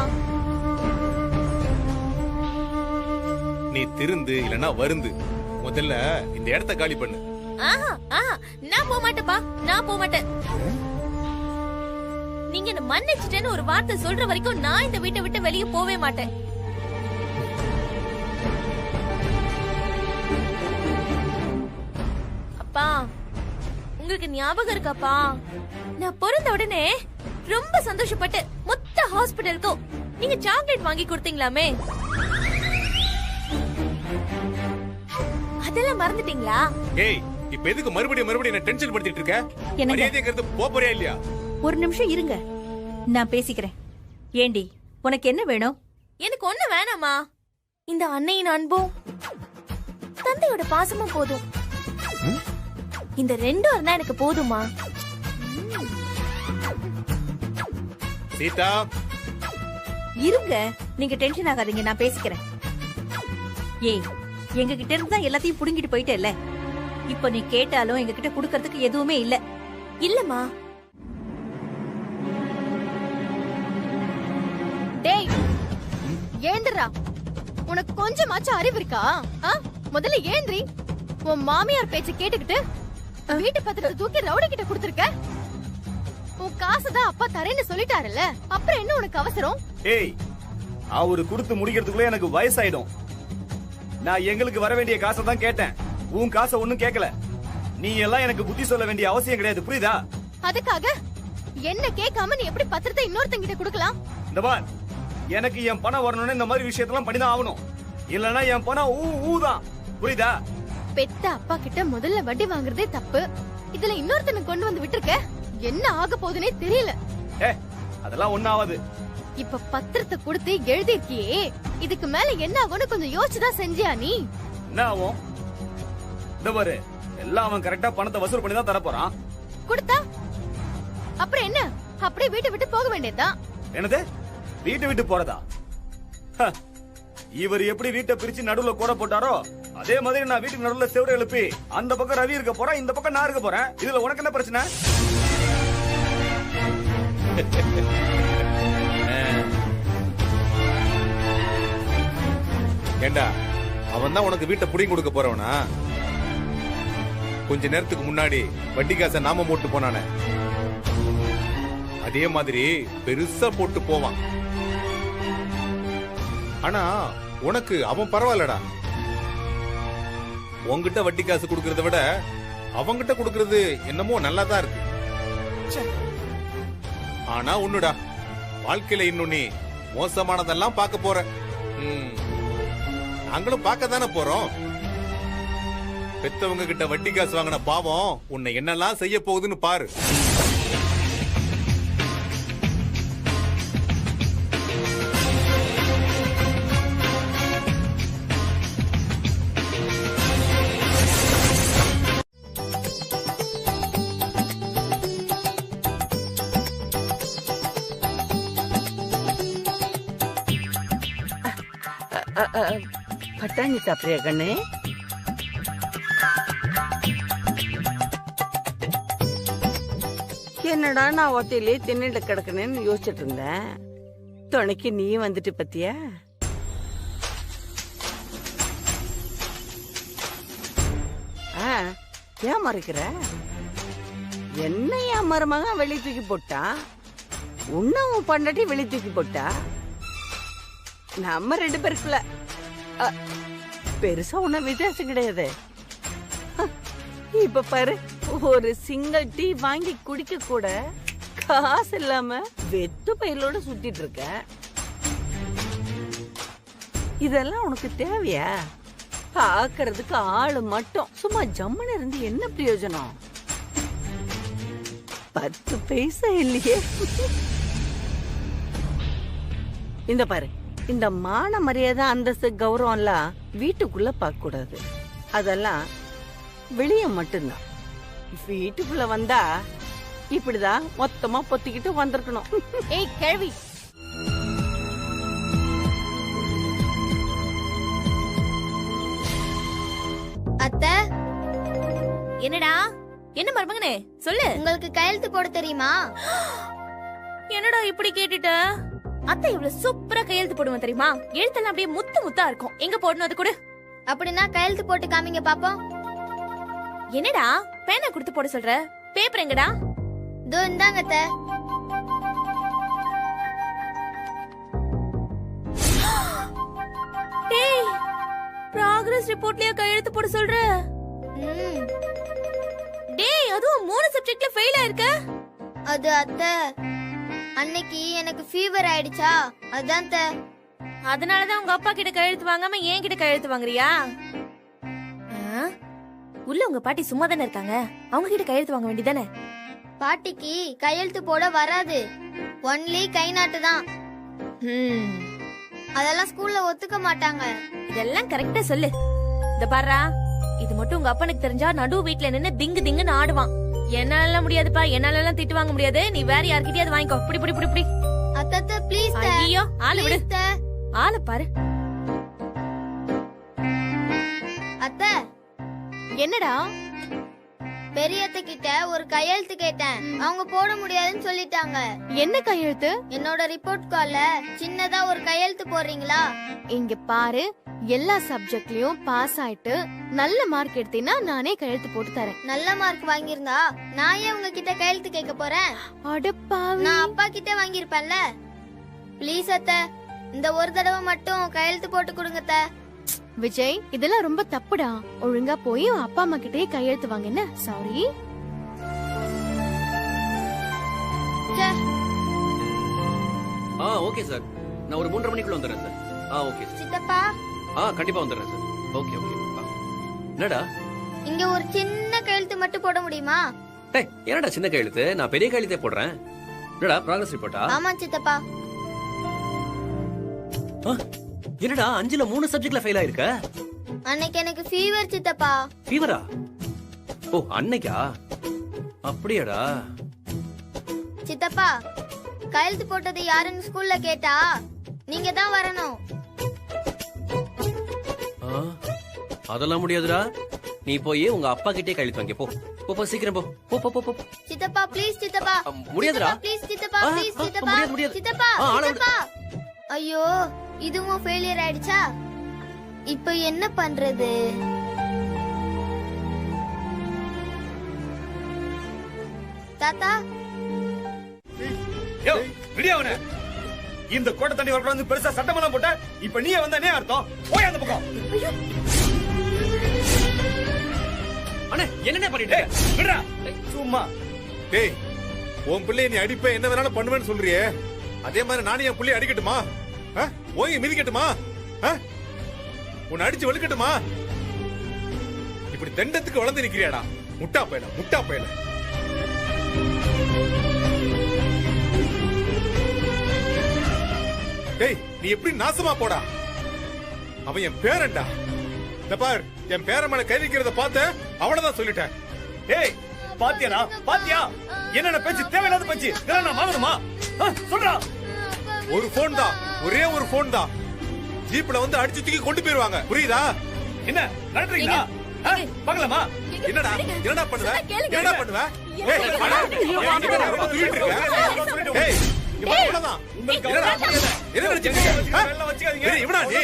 நீ திருந்து இல்லனா வருந்து. முதல்ல இந்த இடத்த காலி பண்ணு. ஆஹா, ஆஹா, நான் போக மாட்டேப்பா, நான் போக மாட்டேன். நீங்க என்ன மன்னிச்சிட்டேன்னு ஒரு வார்த்தை சொல்ற வரைக்கும் நான் இந்த வீட்டை விட்டு வெளியே போவே மாட்டேன். அப்பா, உங்களுக்கு ஞாபகம் இருக்காப்பா, நான் பிறந்த உடனே ரொம்ப சந்தோஷப்பட்டு மொத்த ஹாஸ்பிடலுக்கும் நீங்க சாக்லேட் வாங்கி கொடுத்தீங்களாமே, அதெல்லாம் மறந்துட்டீங்களா? ஏய், இப்ப எதுக்கு மறுபடியும் என்ன டென்ஷன் படுத்திட்டு இருக்க? என்னங்க? மரியாதைங்கிறது போறியா இல்லையா? ஒரு நிமிஷம் இருங்க, நான் பேசிக்கிறேன். ஏண்டி, உனக்கு என்ன வேணும்? எனக்கு ஒண்ணு வேணாமா. இந்த அன்னையின் அன்பும் தந்தையோட பாசமும் போதும். இந்த ரெண்டும் இருந்தா எனக்கு போதுமா? சீதா, இருங்க, நீங்க டென்ஷன் ஆகாதீங்க, நான் பேசிக்கிறேன். ஏய், எங்க கிட்ட இருந்து தான் எல்லாத்தையும் புடுங்கிட்டு போயிட்டேல்ல, இப்ப நீ கேட்டாலும் எங்க கிட்ட குடுக்கறதுக்கு எதுவுமே இல்ல. இல்லம்மா. டேய், ஏந்திரா, உனக்கு கொஞ்சமாச்சும் அறிவு இருக்கா? முதல்ல ஏந்திரி. உன் மாமியார் பேச்ச கேட்டுக்கிட்டு வீட்டு பத்திரத்தை தூக்கி ரவுடி கிட்ட கொடுத்திருக்க. உன் காசுதான் அப்பா தரேன்னு சொல்லிட்டாருல்ல, அப்புறம் என்ன உனக்கு அவசரம்? ஏய், அவரு கொடுத்து முடிக்கிறதுக்குள்ள எனக்கு வயசாயிடும். நான் எங்களுக்கு வர வேண்டிய காசை தான் கேட்டேன், உன் காசை ஒண்ணும் கேட்கல. நீ எல்லாம் எனக்கு புத்தி சொல்ல வேண்டிய அவசியம் கிடையாது, புரியுதா? அதுக்காக என்ன கேட்காம நீ எப்படி பத்திரத்தை இன்னொருத்தங்கிட்ட கொடுக்கலாம்? இந்த பார், எனக்கு என் பணம் வரணும்னு இந்த மாதிரி விஷயத்தெல்லாம் பண்ணிதான் ஆகணும். இல்லனா என் பணம் ஊதான், புரியுதா? பெத்த அப்பா கிட்ட முதல்ல வட்டி வாங்குறதே தப்பு, இதுல இன்னொருத்தனை கொண்டு வந்து விட்டுருக்க. என்ன ஆக போகுதுன்னே தெரியல. அதெல்லாம் ஒண்ணாவது. இப்ப பத்திரத்தை கொடுத்து எழுதிருக்கியே, இதுக்கு மேல என்ன ஆகும்னு கொஞ்சம் யோசிச்சுதான் செஞ்சியா நீ? என்ன ஆகும்? இந்த பாரு, எல்லாம் அவன் கரெக்டா பணத்தை வசூல் பண்ணி தான் தரப்போறான். கொடுத்தா அப்புறம் என்ன, அப்படியே வீட்டை விட்டு போக வேண்டியதுதான். என்னது, வீட்டை விட்டு போறதா? இவர் எப்படி வீட்டை பிரிச்சு நடுவுல கூட போட்டாரோ அதே மாதிரி நான் வீட்டுக்கு நடுவுல செவரு எழுப்பி அந்த பக்கம் ரவி இருக்க போறேன், இந்த பக்கம் நான் இருக்க போறேன். இதுல உனக்கு என்ன பிரச்சனை? ஏண்டா அவன் தான் உனக்கு வீட்டை புடிங்கி கொடுக்க போறவனா? கொஞ்ச நேரத்துக்கு முன்னாடி வட்டி காசை நாம போட்டு போனானே, அதே மாதிரி பெருசா போட்டு போவான். ஆனா உனக்கு அவன் பரவாயில்லடா. உன்கிட்ட வட்டி காசு கொடுக்கறத விட அவங்கிட்ட கொடுக்கறது என்னமோ நல்லா தான் இருக்கு. ஆனா ஒண்ணுடா, வாழ்க்கையில இன்னும் நீ மோசமானதெல்லாம் பார்க்க போற. நாங்களும் பார்க்க தானே போறோம். பெத்தவங்க கிட்ட வட்டி காசு வாங்கின பாவம் உன்னை என்னெல்லாம் செய்ய போகுதுன்னு பாரு. பட்டாணி சாப்பிட்றியா கண்ணு? என்னடா நான் ஒத்தையிலே தின்னுட்டு கிடக்கணும்னு யோசிச்சுட்டு இருந்தேன். துணைக்கு நீ வந்துட்டு பத்தியா? ஏன் மறைக்கிற? என்ன என் மருமக வெளியே தூக்கி போட்டா, உன்னும் பொண்டாட்டி வெளியே தூக்கி போட்டா. நம்ம 2 பேருக்குள்ள பெருசா ஒன்னும் வித்தியாசம் கிடையாது. இப்ப பாரு, ஒரு சிங்கிள் டீ வாங்கி குடிக்க கூட காசு இல்லாம வெத்து பயிலோட சுத்திட்டு இருக்க. இதெல்லாம் உனக்கு தேவையா? பாக்குறதுக்கு ஆளு மட்டும், சும்மா ஜம்முன்னு இருந்து என்ன பிரயோஜனம்? 10 பைசா இல்லையே. இந்த பாரு, இந்த மான மரியாதை அந்தஸ்து கௌரவம் எல்லாம் வீட்டுக்குள்ள பார்க்க கூடாது. அதெல்லாம் வெளியே மட்டும்தான். வீட்டுக்குள்ள வந்தா இப்படிதான் மொத்தமா பொத்திக்கிட்டு வந்திருக்கணும். ஏய் கேள்வி, அத்தை. என்னடா? என்ன மருமகனே சொல்லு. உங்களுக்கு கையெழுத்து போட தெரியுமா? என்னடா இப்படி கேட்டுட்ட? அத்தை இவ்வளவு சூப்பரா கையெழுத்து போடுவோம் தெரியுமா? எழுத்தெல்லாம் அப்படியே முத்து முத்தா இருக்கும். எங்க போடணும் அது கூட? அப்படின்னா கையெழுத்து போட்டு காமிங்க பாப்போம். என்னடா பேனா கொடுத்து போட சொல்ற? பேப்பர் எங்கடா? தோ இந்தாங்க அத்தை. டேய், ப்ராக்ரஸ் ரிப்போர்ட்லயே கையெழுத்து போட சொல்ற? டேய், அதுவும் 3 சப்ஜெக்ட்ல ஃபெயில் ஆயிருக்க. அது அத்தை, அன்னைக்கு எனக்கு ஃபீவர் ஆயிடுச்சா, அதான் அத்தை. அதனாலதான் உங்க அப்பா கிட்ட கையெழுத்து வாங்காம என் கிட்ட கையெழுத்து வாங்குறியா? உள்ள உங்க பாட்டி சும்மா தானே இருக்காங்க, அவங்க கிட்ட கையெழுத்து வாங்க வேண்டியதானே? பாட்டிக்கு கையெழுத்து போட வராது, ஒன்லி கை நாட்டு தான். அதெல்லாம் ஸ்கூல்ல ஒத்துக்க மாட்டாங்க. இதெல்லாம் கரெக்டா சொல்லு. இந்த பாருடா, இது மட்டும் உங்க அப்பனுக்கு தெரிஞ்சா நடு வீட்ல நின்னு திங்கு திங்குன்னு ஆடுவான். என்னால முடியாதுப்பா, என்னால எல்லாம் திட்டு வாங்க முடியாது, நீ வேற யார்கிட்டயாவது வாங்கிக்கோ. புடி புடி புடி புடி. அத்தை ப்ளீஸ். ஐயோ, ஆளு விடு. ஆளு பாரு. அத்தை. என்னடா? பெரியத்த கிட்ட ஒரு கையெழுத்து கேட்டேன், அவங்க போட முடியாதுன்னு சொல்லிட்டாங்க. என்ன கையெழுத்து? என்னோட ரிப்போர்ட் கார்டுல சின்னதா ஒரு கையெழுத்து போடுறீங்களா? இங்க பாரு, எல்லா சப்ஜெக்ட்லயும் பாஸ் ஆயிட்டு நல்ல மார்க் எடுத்தீனா நானே கையெழுத்து போட்டு தரேன். நல்ல மார்க் வாங்கியிருந்தா நான் ஏன் உங்ககிட்ட கையெழுத்து கேட்க போறேன்? அடப்பாவி, நான் அப்பா கிட்ட வாங்கியிருப்பேன்ல. ப்ளீஸ் அத்தை, இந்த ஒரு தடவை மட்டும் கையெழுத்து போட்டு கொடுங்க அத்தை. விஜய், இதெல்லாம் ரொம்ப தப்புடா. ஒழுங்கா போய் அப்பா அம்மா கிட்டே கையெழுத்து வாங்க. என்ன? சாரி. ஓகே சார், நான் ஒரு 3:30 மணிக்குள்ள வந்துடுறேன் சார். Okay sir. சித்தப்பா. கண்டிப்பா வந்துடுறேன் சார். Okay okay. என்னடா இங்க ஒரு சின்ன கையெழுத்து மட்டும் போட முடியுமா? டேய், என்னடா சின்ன கையெழுத்து? நான் பெரிய கையெழுத்தே போடுறேன். என்னடா ப்ராக்ரஸ் ரிப்போர்ட்டா? ஆமா சித்தப்பா. என்னடா 5ல 3 சப்ஜெக்ட்ல ஃபெயில் ஆயிருக்க? அன்னைக்கு எனக்கு ஃபீவர் சித்தப்பா. ஃபீவரா? ஓ, அன்னைக்கா? அப்படியாடா? சித்தப்பா, கையெழுத்து போட்டது யாருன்னு ஸ்கூல்ல கேட்டா நீங்க தான் வரணும். அதெல்லாம் முடியாதுடா. நீ போய் உங்க அப்பா கிட்டே கழித்து வாங்க. போ போ போ, சீக்கிரம் போ. போ போ போ போ. சித்தப்பா ப்ளீஸ் சித்தப்பா. முடியாதுடா. ப்ளீஸ் சித்தப்பா ப்ளீஸ் சித்தப்பா. முடியாது. சித்தப்பா ஆள விடு. சித்தப்பா. ஐயோ இதுவும் ஃபெயிலியர் ஆயிடுச்சா? இப்போ என்ன பண்றது? தாத்தா யோ விடியாவனே, இந்த கோட்டை தண்ணி வரக்கூடாது பெருசா சட்டமெல்லாம் போட்ட. இப்ப நீயே வந்தானே அர்த்தம். போய் அந்த பக்கம். அண்ணே என்ன பண்ணிட்டு விடுறா சும்மா. டேய், உன் பிள்ளைய நீ அடிப்ப என்ன வேணாலும் பண்ணுவேன்னு சொல்றியே, அதே மாதிரி நானும் என் பிள்ளைய அடிக்கட்டுமா? ஓங்கி மிதிக்கட்டுமா? உன்னை அடிச்சு வெளுக்கட்டுமா? இப்படி தண்டத்துக்கு வளர்ந்து நிக்கிறியாடா முட்டா பயல, முட்டா பயல. டேய், நீ எப்படி நாசமா போடா. அவன் என் பேரன்டா. இந்த பார், என் பேரன் மேல கை வைக்கிறத பார்த்த அவனதான் சொல்லிட்டேன். ஏய் பாத்தியாடா, பாத்தியா என்னென்ன பேச்சு, தேவையில்லாத பேச்சு. இதெல்லாம் நான் வாங்கணுமா? சொல்றா. ஒரு போன் தான், ஒரே ஒரு போன் தான். ஜீப்ல வந்து அடிச்சு தூக்கி கொண்டு போயிருவாங்க, புரியுதா? என்ன நடத்துறீங்களா? பார்க்கலாமா? என்னடா என்னடா பண்ணுவ? என்னடா பண்ணுவ? ஏய் வாடா. என்னடா ரொம்ப துள்ளிட்டு இருக்க? ஏய் இங்க வா, இவ்வளவுதான். உங்களுக்கு என்ன நினைச்சீங்க? எல்லாம் வச்சுக்காதீங்க. ஏய் இவனா நீ?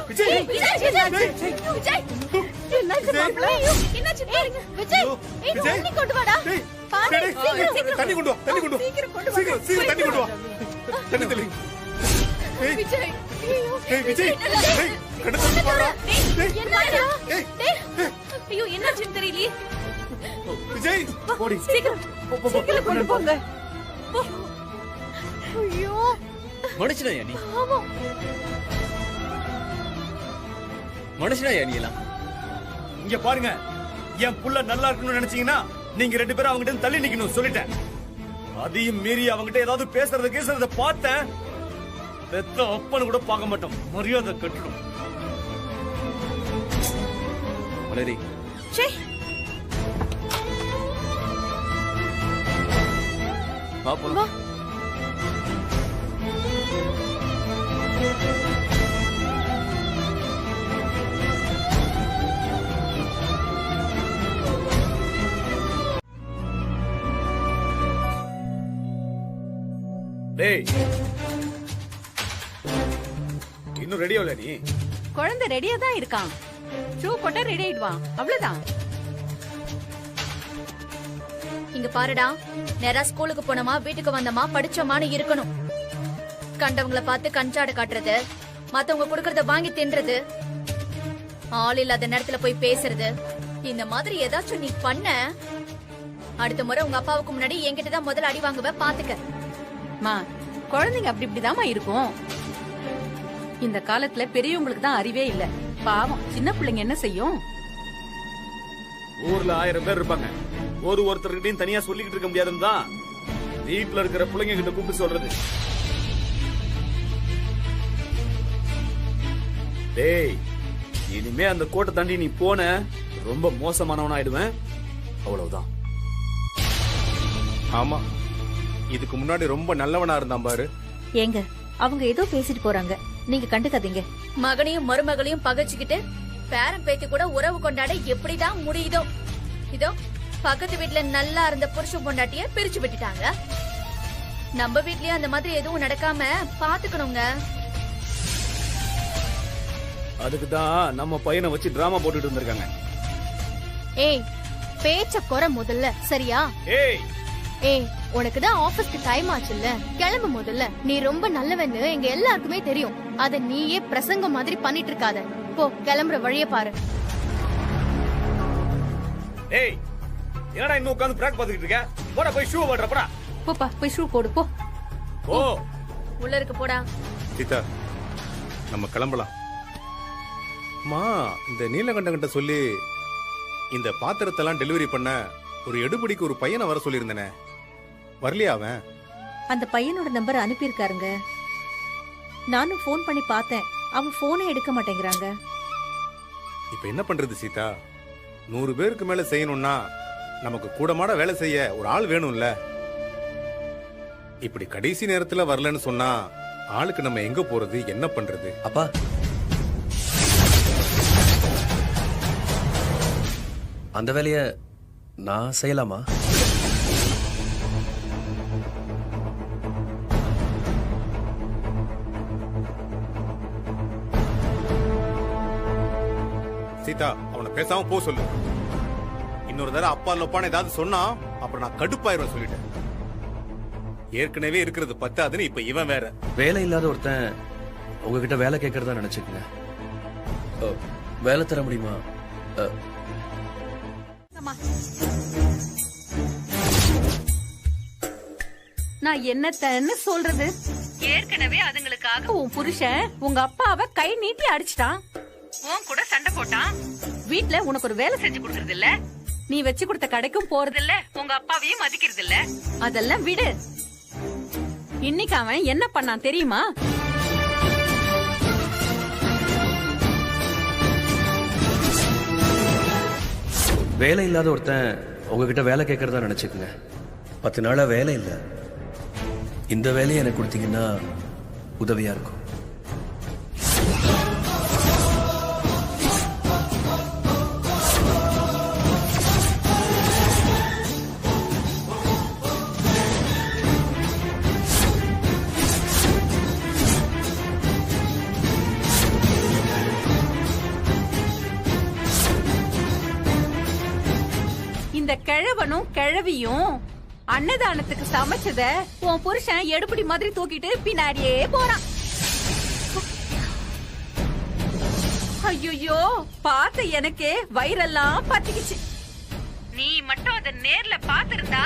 விஜய் என்னாச்சு மாப்ள? என்னாச்சு பாருங்க. விஜய் ஏய் தண்ணி கொண்டு வாடா. பாரு சீக்கிரம் தண்ணி கொண்டு வா, தண்ணி கொண்டு வா. சீக்கிரம் சீக்கிரம் தண்ணி கொண்டு வா. தண்ணி தெளி. விஜய் ஏய் விஜய், ஏய் கண்ணு தண்ணி பாடா. என்னடா? ஐயோ என்னாச்சுன்னு தெரியலையே. விஜய் போடி. சீக்கிரம் சீக்கிரம் கொண்டு போங்க. ஐயோ மனுஷனா நீ? ஆமா மனுஷனா நீ எல்லாம்? இங்க பாருங்க, என் புள்ள நல்லா இருக்கணும்னு நினைச்சீங்கன்னா நீங்க ரெண்டு பேரும் அவங்க கிட்ட தள்ளி நிக்கணும் சொல்லிட்டேன். அதையும் மீறி அவங்ககிட்ட ஏதாவது பேசுறத பார்த்தேன், பெத்த அப்பன்னு கூட பார்க்க மாட்டோம். மரியாதை கட்டணும். மலரி சே வா போலாம். டேய் இன்னும் ரெடி ஆகல நீ? குழந்தை ரெடியா தான் இருக்கான். ஷூ போட்டா ரெடி ஆயிடுவான், அவ்வளவுதான். இங்க பாருடா, நேரா ஸ்கூலுக்கு போனோமா வீட்டுக்கு வந்தோமா படிச்சோமான்னு இருக்கணும். கண்டவங்கள பார்த்து கஞ்சாட காட்டுறது, மத்தவங்க குடுக்கறத வாங்கி தின்றது, ஆள் இல்லாத நேரத்துல போய் பேசுறது, இந்த மாதிரி ஏதாச்சும் நீ பண்ண அடுத்த முறை உங்க அப்பாவுக்கு முன்னாடி என்கிட்ட தான் முதல்ல அடி வாங்குவ, பாத்துக்க. மா, குழந்தைங்க அப்படி இப்படிதாம்மா இருக்கும். இந்த காலத்துல பெரியவங்களுக்கு தான் அறிவே இல்ல. பாவம் சின்ன பிள்ளைங்க என்ன செய்யும்? ஊர்ல 1000 பேர் இருப்பாங்க, ஒருத்தர்கிட்டையும் தனியா சொல்லிக்கிட்டு இருக்க முடியாதுன்னு தான் வீட்டுல இருக்கிற பிள்ளைங்க கிட்ட கூப்பிட்டு சொல்றது. டேய், இனிமே அந்த கோட்டை தாண்டி நீ போன ரொம்ப மோசமானவன் ஆயிடுவேன், அவ்வளவுதான். ஆமா, இதுக்கு முன்னாடி ரொம்ப நல்லவனா இருந்தான் பாரு. ஏங்க, அவங்க ஏதோ பேசிட்டு போறாங்க, நீங்க கண்டுக்காதீங்க. மகனையும் மருமகளையும் பகைச்சுக்கிட்டு பேரன் பேத்தி கூட உறவு கொண்டாட எப்படிதான் முடியுதோ. இதோ பக்கத்து வீட்டுல நல்லா இருந்த புருஷன் பொண்டாட்டிய பிரிச்சு விட்டுட்டாங்க. நம்ம வீட்லயும் அந்த மாதிரி எதுவும் நடக்காம பாத்துக்கணுங்க. அதுக்குதான் நம்ம பையனை வச்சு டிராமா போட்டுட்டு இருந்திருக்காங்க. ஏய் பேச்ச குறை முதல்ல, சரியா? ஏய் ஏய் உனக்கு தான் ஆபீஸ்க்கு டைம் ஆச்சுல்ல, கிளம்பு முதல்ல. நீ ரொம்ப நல்லவன்னு எங்க எல்லாருக்குமே தெரியும். அத நீயே பிரசங்கம் மாதிரி பண்ணிட்டு இருக்காத. போ, கிளம்புற வழிய பாரு. ஏய் என்னடா இன்னும் உட்கார்ந்து பிராக் பாத்துக்கிட்டு இருக்க? போடா போய் ஷூ போடுற, போடா. போப்பா, போய் ஷூ போடு போ. ஓ உள்ள இருக்கு போடா. சீதா, நம்ம கிளம்பலாம். மா, இந்த நீலகண்டங்கிட்ட சொல்லி இந்த பாத்திரத்தெல்லாம் டெலிவரி பண்ண ஒரு எடுபடிக்கு ஒரு பையனை வர சொல்லியிருந்தேனே, வரலையா அவன்? அந்த பையனோட நம்பர் அனுப்பியிருக்காருங்க. நானும் போன் பண்ணி பார்த்தேன், அவன் போனே எடுக்க மாட்டேங்கிறாங்க. இப்ப என்ன பண்றது சீதா? 100 பேருக்கு மேல செய்யணும்னா நமக்கு கூடமாட வேலை செய்ய ஒரு ஆள் வேணும்ல. இப்படி கடைசி நேரத்துல வரலன்னு சொன்னா ஆளுக்கு நம்ம எங்க போறது, என்ன பண்றது? அப்பா அந்த வேலைய நான் செய்யலாமா? சீதா, அவனை பேசாம போ சொல்லு. இன்னொரு தடவை அப்பா லொப்பான ஏதாவது சொன்னா அப்புறம் நான் கடுப்பாயிருவேன் சொல்லிட்டேன். ஏற்கனவே இருக்கிறது பத்தாதுன்னு இப்ப இவன் வேற. வேலை இல்லாத ஒருத்தன் உங்ககிட்ட வேலை கேட்கறதா நினைச்சுக்கங்க. வேலை தர முடியுமா? நான் என்னத்தன்னு சொல்றது? ஏற்கனவே அதுங்களுக்காக உன் புருஷன் உங்க அப்பாவை கை நீட்டி அடிச்சிட்டான், உன் கூட சண்டை போட்டான். வீட்ல உனக்கு ஒரு வேலை செஞ்சு கொடுக்கறது இல்ல, நீ வச்சு கொடுத்த கடைக்கும் போறது இல்ல, உங்க அப்பாவையும் மதிக்கிறது இல்ல. அதெல்லாம் விடு. இன்னைக்கு அவன் என்ன பண்ணான் தெரியுமா? வேலை இல்லாத ஒருத்தன் உங்ககிட்ட வேலை கேட்கறதா நினைச்சுக்கங்க. 10 நாளா வேலை இல்லை. இந்த வேலையை எனக்கு கொடுத்தீங்கன்னா உதவியா இருக்கும். இந்த கிழவனும் கிழவியும் அன்னதானத்துக்கு சமைச்சத உன் புருஷன் எடுபடி மாதிரி தூக்கிட்டு பின்னாடியே போறான். ஐயோ, பார்த்த எனக்கே வயிறெல்லாம் பத்திக்கிச்சு. நீ மட்டும் அத நேர்ல பாத்திருந்தா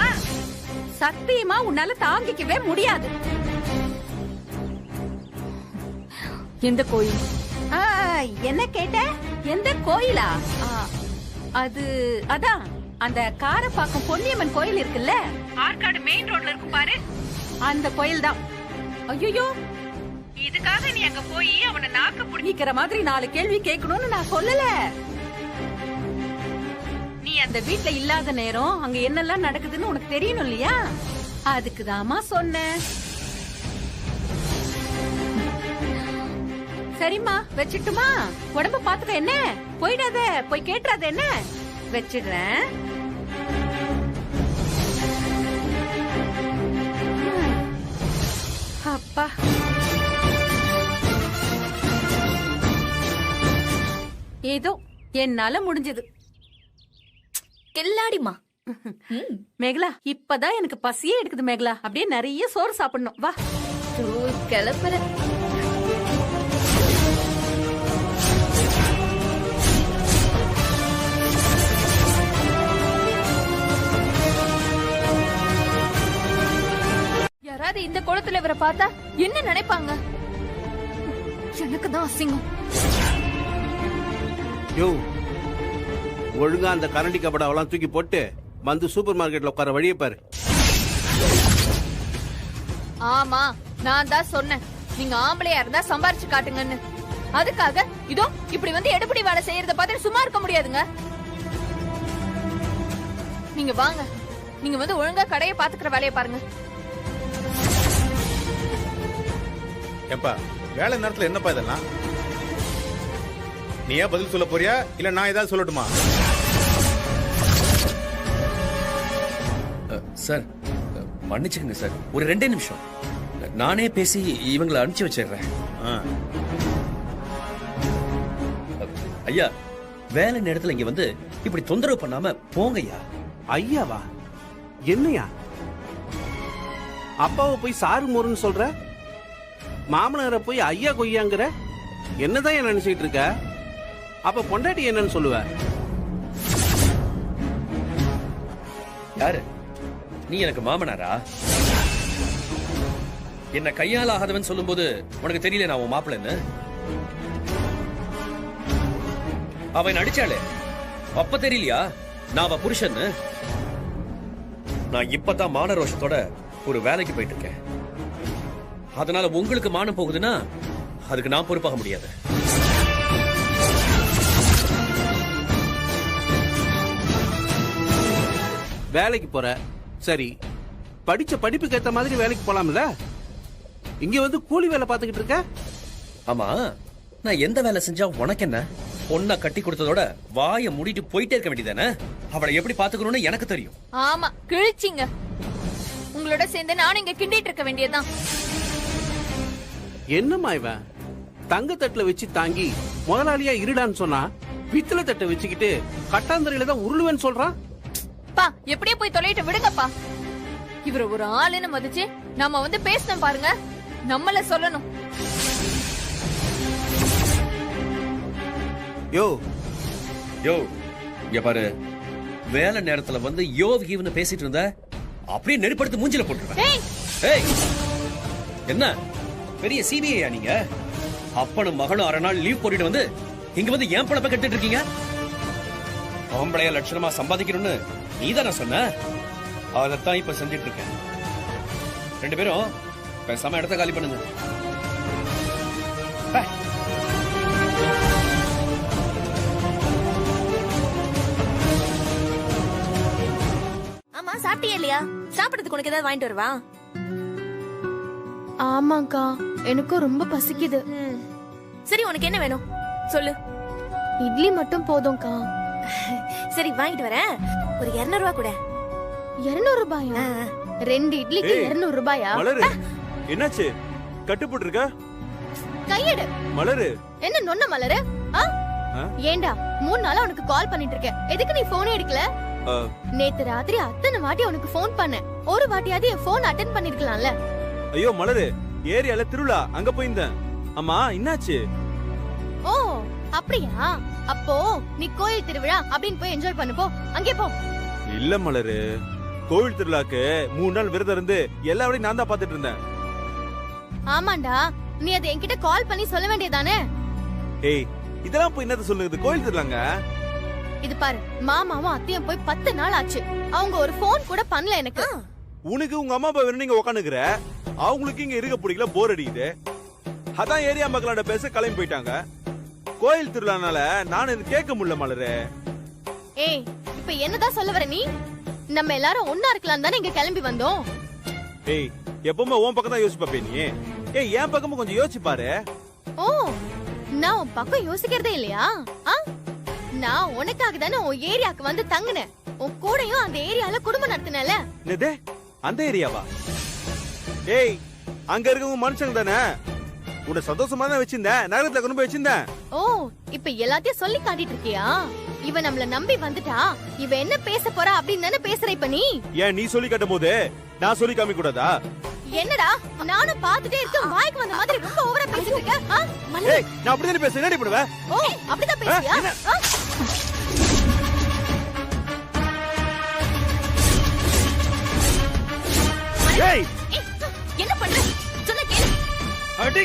சத்தியமா உன்னால தாங்கிக்கவே முடியாது. எந்த கோயில்? என்ன கேட்ட? எந்த கோயிலா? அதான் அந்த காரப்பாக்கம் பொன்னியம்மன் கோயில் இருக்குல்ல, ஆற்காடு மெயின் ரோட்ல இருக்கும் பாரு, அந்த கோயில் தான். ஐயோ, இதுக்காக நீ அங்க போய் அவனை நாக்க புடிக்கிற மாதிரி 4 கேள்வி கேட்கணும்னு நான் சொல்லல. நீ அந்த வீட்ல இல்லாத நேரம் அங்க என்னெல்லாம் நடக்குதுன்னு உனக்கு தெரியணும் இல்லையா? அதுக்குதாமா சொன்னேன். சரிம்மா, வச்சிட்டுமா? உடம்ப பாத்துக்க என்ன? போயிடாத, போய் கேட்டுறாத என்ன? வச்சிடுறேன். அப்பா, ஏதோ என்னால முடிஞ்சது. கில்லாடிமா. மேகலா, இப்பதான் எனக்கு பசியே எடுக்குது மேகலா. அப்படியே நிறைய சோறு சாப்பிடணும். வா, கிளப்புற. யாராவது இந்த குளத்துல இவரை பார்த்தா என்ன நினைப்பாங்க? எனக்கு தான் அசிங்கம். யோ, ஒழுங்கா அந்த கரண்டி கபடாவெல்லாம் தூக்கி போட்டு வந்து சூப்பர் மார்க்கெட்ல உட்கார வழியை பாரு. ஆமா, நான் தான் சொன்னேன் நீங்க ஆம்பளையா இருந்தா சம்பாரிச்சு காட்டுங்கன்னு. அதுக்காக இதோ இப்படி வந்து எடுபடி வேலை செய்யறத பார்த்து சும்மா இருக்க முடியாதுங்க. நீங்க வாங்க, நீங்க வந்து ஒழுங்கா கடையை பாத்துக்கிற வேலையை பாருங்க. ஏப்பா, வேலை நேரத்துல என்னப்பா இதெல்லாம்? நீ ஏன் பதில் சொல்ல போறியா இல்ல நான் ஏதாவது சொல்லட்டுமா? சார், மன்னிச்சுக்கங்க சார், ஒரு 2 நிமிஷம் நானே பேசி இவங்களை அனுப்பிச்சு வச்சிடுறேன். ஐயா, வேலை நேரத்துல இங்க வந்து இப்படி தொந்தரவு பண்ணாம போங்க ஐயா. ஐயாவா? என்னையா? அப்பாவை போய் சாரு மோருன்னு சொல்ற, மாமனாரை போய் ஐயா கொய்யாங்கிற, என்னதான் என்ன நினைச்சிட்டு இருக்க? அப்ப பொண்டாட்டி என்னன்னு சொல்லுவ? யாரு நீ? எனக்கு மாமனாரா? என்ன கையால் ஆகாதவன் சொல்லும் போது உனக்கு தெரியல நான் உன் மாப்பிள்ளைன்னு? அவன் அடிச்சாளே, அப்ப தெரியலையா நான் அவ புருஷன்னு? நான் இப்பதான் மான ரோஷத்தோட ஒரு வேலைக்கு போயிட்டு இருக்கேன். அதனால உங்களுக்கு மானம் போகுதுன்னா அதுக்கு நான் பொறுப்பாக முடியாது. வேலைக்கு போற சரி, படிச்ச படிப்புக்கு ஏத்த மாதிரி வேலைக்கு போலாம்ல? இங்க வந்து கூலி வேலை பார்த்துக்கிட்டு இருக்க. ஆமா, நான் எந்த வேலை செஞ்சா உனக்கு என்ன? பொண்ணை கட்டி கொடுத்ததோட வாயை மூடிட்டு போயிட்டே இருக்க வேண்டியதானே? அவளை எப்படி பாத்துக்கணும்னு எனக்கு தெரியும். ஆமா, கிழிச்சிங்க. உங்களோட சேர்ந்து நானும் இங்க கிண்டிட்டு இருக்க வேண்டியதுதான். என்னம்மா இவன் தங்க தட்டுல வச்சு தாங்கி முதலாளியா இருடான்னு சொன்னா பித்தளை தட்டை வச்சுக்கிட்டு கட்டாந்தரையில தான் உருளுவேன்னு சொல்றான். பா, எப்படியே போய் தொலைட்டு விடுங்கப்பா. இவர ஒரு ஆளுன்னு மதிச்சு நம்ம வந்து பேசணும் பாருங்க. நம்மள சொல்லணும். யோ யோ, இங்க பாரு, வேலை நேரத்துல வந்து யோவ் கீவ்னு பேசிட்டு இருந்த அப்படியே நெருப்படுத்து மூஞ்சில போட்டுருவேன். ஏய், என்ன பெரிய சிபிஐயா நீங்க? அப்பனும் மகளும் 6 நாள் லீவ் போட்டுட்டு வந்து இங்க வந்து ஏன் பழப்ப கட்டிட்டு இருக்கீங்க? ஆம்பளைய லட்சணமா சம்பாதிக்கணும்னு நீ தானே சொன்ன. அதைத்தான் இப்ப செஞ்சிட்டு இருக்கேன். 2 பேரும் பேசாம இடத்த காலி பண்ணுங்க. ஆமா, சாப்பிட்டியா இல்லையா? சாப்பிடுறதுக்கு உனக்கு ஏதாவது வாங்கிட்டு வருவா? ஆமாக்கா, எனக்கும் ரொம்ப பசிக்குது. சரி, உனக்கு என்ன வேணும் சொல்லு. இட்லி மட்டும் போதும்க்கா. சரி, வாங்கிட்டு வரேன். ஒரு 200 ரூபாய் கூட. 200 ரூபாயா? 2 இட்லிக்கு 200 ரூபாயா? மலரு, என்னாச்சு? கட்டுப்பட்டு இருக்க? கையெடு. மலரு, என்ன நொன்ன மலரு? ஏண்டா 3 நாளா உனக்கு கால் பண்ணிட்டு இருக்கேன். எதுக்கு நீ போனே எடுக்கல? நேத்து ராத்திரி அத்தனை வாட்டி உனக்கு போன் பண்ணேன். ஒரு வாட்டியாவது என் போன் அட்டெண்ட் பண்ணிருக்கலாம்ல. ஐயோ மலரு, ஏரியால திருவிழா, அங்க போயிருந்தேன். அம்மா, என்னாச்சு? ஓ, அப்படியா? அப்போ நீ கோயில் திருவிழா அப்படின்னு போய் என்ஜாய் பண்ணு போ. அங்கே போ. இல்ல மலரு, கோவில் திருவிழாக்கு 3 நாள் விரதம் இருந்து எல்லா வேலையும் நான் தான் பாத்துட்டு இருந்தேன். ஆமாண்டா, நீ அதை என்கிட்ட கால் பண்ணி சொல்ல வேண்டியதானே? ஏய், இதெல்லாம் போய் என்னது சொல்லுது? கோவில் திருவிழாங்க. இது பாரு, மாமாவும் அத்தையும் போய் 10 நாள் ஆச்சு. அவங்க ஒரு போன் கூட பண்ணல எனக்கு. உனக்கு உங்க அம்மா அப்பா வேணும், நீங்க உட்காந்துக்கிற. அவங்களுக்கு இங்க இருக்க பிடிக்கல, போர் அடிக்குது. அதான் ஏரியா மக்களோட பேச கிளம்பி போயிட்டாங்க. கோயில் திருவிழானால நான் இது கேட்க முடியல மலரு. ஏய், இப்ப என்னதான் சொல்ல வர நீ? நம்ம எல்லாரும் ஒன்னா இருக்கலாம் தானே இங்க கிளம்பி வந்தோம். ஏய், எப்பவுமே உன் பக்கம் தான் யோசிப்பே நீ. ஏய், என் பக்கமும் கொஞ்சம் யோசிச்சு பாரு. ஓ, நான் உன் பக்கம் யோசிக்கிறதே இல்லையா? நான் உனக்காக தானே உன் ஏரியாக்கு வந்து தங்குனேன். உன் கூடயும் அந்த ஏரியால குடும்பம் நடத்தினல. என்னது, அந்த ஏரியாவா? ஏய், அங்க இருக்கவங்க மனுஷங்க தானே. உன்னை சந்தோஷமா தான் வச்சிருந்தேன், நகரத்துல கொண்டு போய் வச்சிருந்தேன். ஓ, இப்ப எல்லாத்தையும் சொல்லி காட்டிட்டு இருக்கியா? இவ நம்மள நம்பி வந்துட்டா, இவ என்ன பேச போறா அப்படின்னு தானே பேசுற இப்ப நீ. ஏன் நீ சொல்லி காட்டும் போது நான் சொல்லி காமிக்க கூடாதா? என்னடா, நானும் பாத்துட்டே இருக்கேன். வாய்க்கு வந்த மாதிரி ரொம்ப ஓவரா பேசிட்டு இருக்க. ஏய், நான் அப்படிதான் பேசுறேன். என்னடி பண்ணுவ? ஓ, அப்படிதான் பேசியா? ஏய், என்ன பண்ற? சொல்ல கேளு. அடி,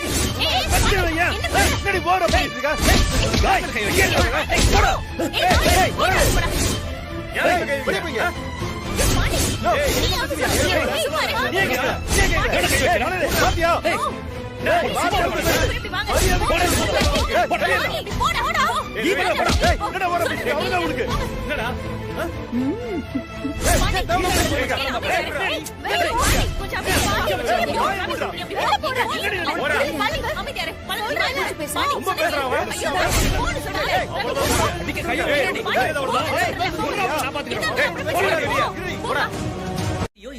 பச்சையா. என்னடி போற பேசிட்டு இருக்க? ஏய், போடா. ஏய், போடா. ஏய், வெளிய போங்க.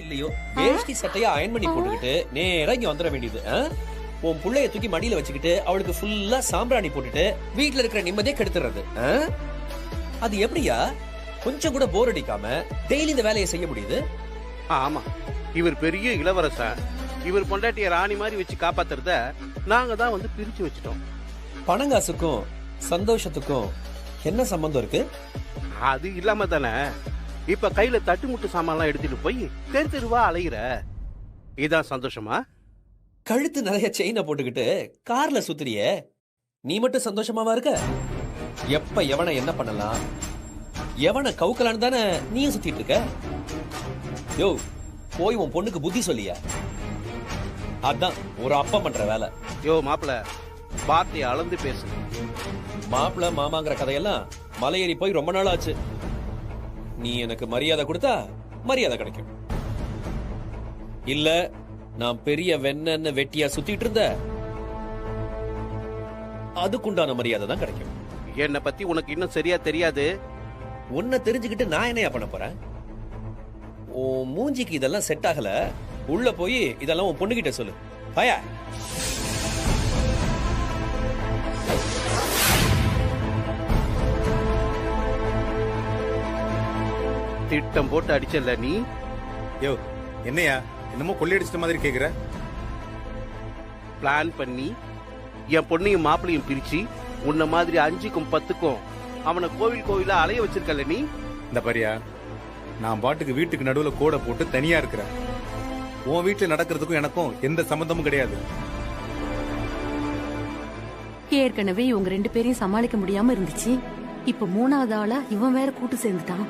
இல்லையோ, வேஷ்டி சட்டையா அயன் பண்ணி போட்டுக்கிட்டு நேரா இங்க வந்துட வேண்டியது. உன் புள்ளைய தூக்கி மடியில வச்சுக்கிட்டு அவளுக்கு ஃபுல்லா சாம்பிராணி போட்டுட்டு வீட்டுல இருக்கிற நிம்மதியை கெடுத்துறது. அது எப்படியா கொஞ்சம் கூட போர் அடிக்காம டெய்லி இந்த வேலையை செய்ய முடியுது? ஆமா, இவர் பெரிய இளவரசர். இவர் பொண்டாட்டிய ராணி மாதிரி வச்சு காப்பாத்துறத நாங்க தான் வந்து பிரிச்சு வச்சிட்டோம். பணங்காசுக்கும் சந்தோஷத்துக்கும் என்ன சம்பந்தம் இருக்கு? அது இல்லாம தானே இப்ப கையில தட்டு முட்டு சாமான்லாம் எடுத்துட்டு போய் தெரு தெருவா அலையிற. இதான் சந்தோஷமா? கழுத்து நிறைய செயினை போட்டுக்கிட்டு கார்ல சுத்துறிய, நீ மட்டும் சந்தோஷமாவா இருக்க? எப்ப எவனை என்ன பண்ணலாம், எவனை கவுக்கலான்னு தானே நீயும் சுத்திட்டு இருக்க. யோ, போய் உன் பொண்ணுக்கு புத்தி சொல்லியா? அதான் ஒரு அப்பா பண்ற வேலை. யோ மாப்பிள, வார்த்தையை அளந்து பேசு. மாப்பிள மாமாங்கிற கதையெல்லாம் மலையேறி போய் ரொம்ப நாள் ஆச்சு. நீ எனக்கு மரியாதை கொடுத்தா மரியாதை கிடைக்கும். இல்ல நான் பெரிய வெண்ணன்னு வெட்டியா சுத்திட்டு இருந்த அதுக்குண்டான மரியாதை தான் கிடைக்கும். என்னை பத்தி உனக்கு இன்னும் சரியா தெரியாது. உன்னை தெரிஞ்சுக்கிட்டு நான் என்னையா பண்ண போறேன்? உன் மூஞ்சிக்கு இதெல்லாம் செட் ஆகல. உள்ள போய் இதெல்லாம் உன் பொண்ணுகிட்ட சொல்லு. பயா திட்டம் போட்டு அடிச்சல நீ. யோ என்னையா என்னமோ கொள்ளையடிச்சிட்ட மாதிரி கேக்குற? பிளான் பண்ணி என் பொண்ணையும் மாப்பிளையும் பிரிச்சு உன்ன மாதிரி 5க்கும் 10க்கும் அவனை கோவில் கோவிலா அலைய வச்சிருக்கல நீ. இந்த பாரியா, நான் பாட்டுக்கு வீட்டுக்கு நடுவுல கோடை போட்டு தனியா இருக்கிறேன். உன் வீட்டுல நடக்கிறதுக்கும் எனக்கும் எந்த சம்பந்தமும் கிடையாது. ஏற்கனவே இவங்க 2 பேரையும் சமாளிக்க முடியாம இருந்துச்சு. இப்ப 3வது ஆளா இவன் வேற கூட்டு சேர்ந்துட்டான்.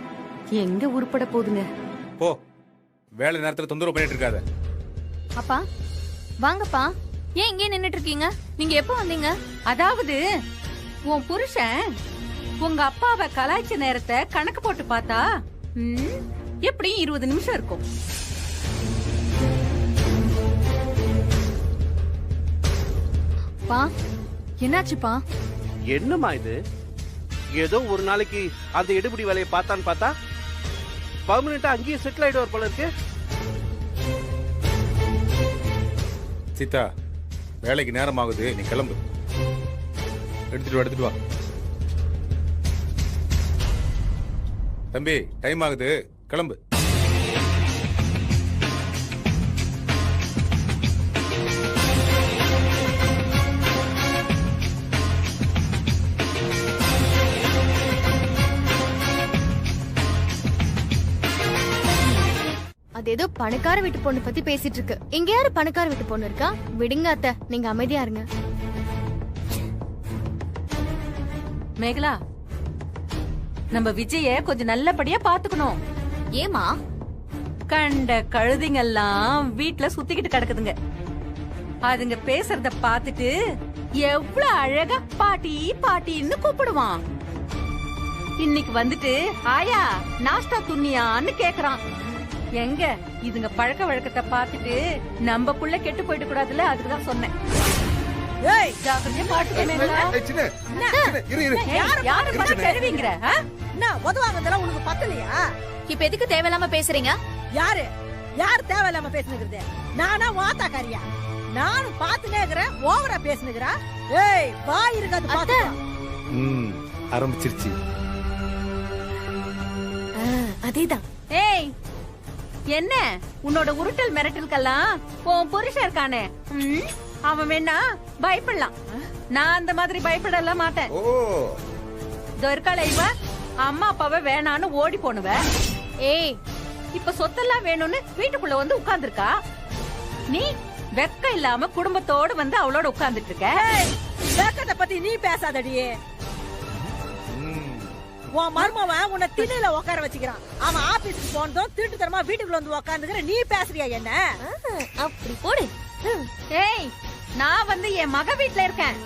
எங்க உருப்பட போகுதுங்க? போ, வேலை நேரத்துல தொந்தரவு பண்ணிட்டு இருக்காத. அப்பா வாங்கப்பா. ஏன் இங்கே நின்னுட்டு இருக்கீங்க? நீங்க எப்போ வந்தீங்க? அதாவது உன் புருஷன் உங்க அப்பாவை கலாய்ச்ச நேரத்தை கணக்கு போட்டு பார்த்தா எப்படி 20 நிமிஷம் இருக்கும். பா என்னாச்சுப்பா? என்னம்மா இது? ஏதோ ஒரு நாளைக்கு அந்த எடுபடி வேலையை பார்த்தான்னு பார்த்தா பர்மனண்டா அங்கேயே செட்டில் ஆயிடுவார் போல இருக்கு. சீதா, வேலைக்கு நேரம் ஆகுது, நீ கிளம்பு. எடுத்துட்டு வா. தம்பி, டைம் ஆகுது, கிளம்பு. அது ஏதோ பணக்கார வீட்டு பொண்ணு பத்தி பேசிட்டு இருக்கு. இங்க யாரு பணக்கார வீட்டு பொண்ணு இருக்கா? விடுங்க அத்தை, நீங்க அமைதியா இருங்க. மேகலா, நம்ம விஜய கொஞ்சம் நல்லபடியா பாத்துக்கணும். ஏமா? கண்ட கழுதிங்கெல்லாம் வீட்டுல சுத்திக்கிட்டு கிடக்குதுங்க. அதுங்க பேசுறத பாத்துட்டு எவ்வளவு அழகா பாட்டி பாட்டின்னு கூப்பிடுவான். இன்னைக்கு வந்துட்டு ஆயா நாஸ்டா துண்ணியான்னு கேக்குறான். எங்க இதுங்க பழக்க வழக்கத்தை பார்த்துட்டு நம்ம புள்ள கெட்டு போயிட்டு கூடாதுல, அதுக்குதான் சொன்னேன். ஜாக்கிரதையா பாத்துக்க மேகலா. யாரு பண்ண தெரிவிங்கிற? உதவாங்கதெல்லாம் உனக்கு பத்தலையா? இப்ப எதுக்கு தேவையில்லாம பேசுறீங்க? யாரு தேவையில்லாம பேசுனுக்குறது? நானா வாத்தாக்காரியா? நானும் பாத்துனே இருக்கிறேன், ஓவரா பேசுனுக்குறா. ஏய் வாய் இருக்காது பாத்து. ஆரம்பிச்சிருச்சு. அதேதான். ஏய் என்ன உன்னோட உருட்டல் மிரட்டலுக்கெல்லாம் உன் புருஷன் இருக்கானே, அவன் வேணா பயப்படலாம். நான் அந்த மாதிரி பயப்படலாம் மாட்டேன். இருக்காள இவ அம்மா அப்பாவை வேணான்னு ஓடி போனுவ. ஏய் இப்ப சொத்தெல்லாம் வேணும்னு வீட்டுக்குள்ள வந்து உட்கார்ந்துருக்கா. நீ வெக்க இல்லாம குடும்பத்தோடு வந்து அவளோட உட்கார்ந்துட்டு இருக்க. வெக்கத்தை பத்தி நீ பேசாதடியே. உன் மருமவன் உன்னை திண்ணையில உட்கார வச்சுக்கிறான். அவன் ஆபீஸ்க்கு போனதும் திருட்டு தரமா வீட்டுக்குள்ள வந்து உட்கார்ந்துக்கிற. நீ பேசுறியா என்ன? அப்படி போடு. ஏய் நான் வந்து என் மக வீட்டுல இருக்கேன்.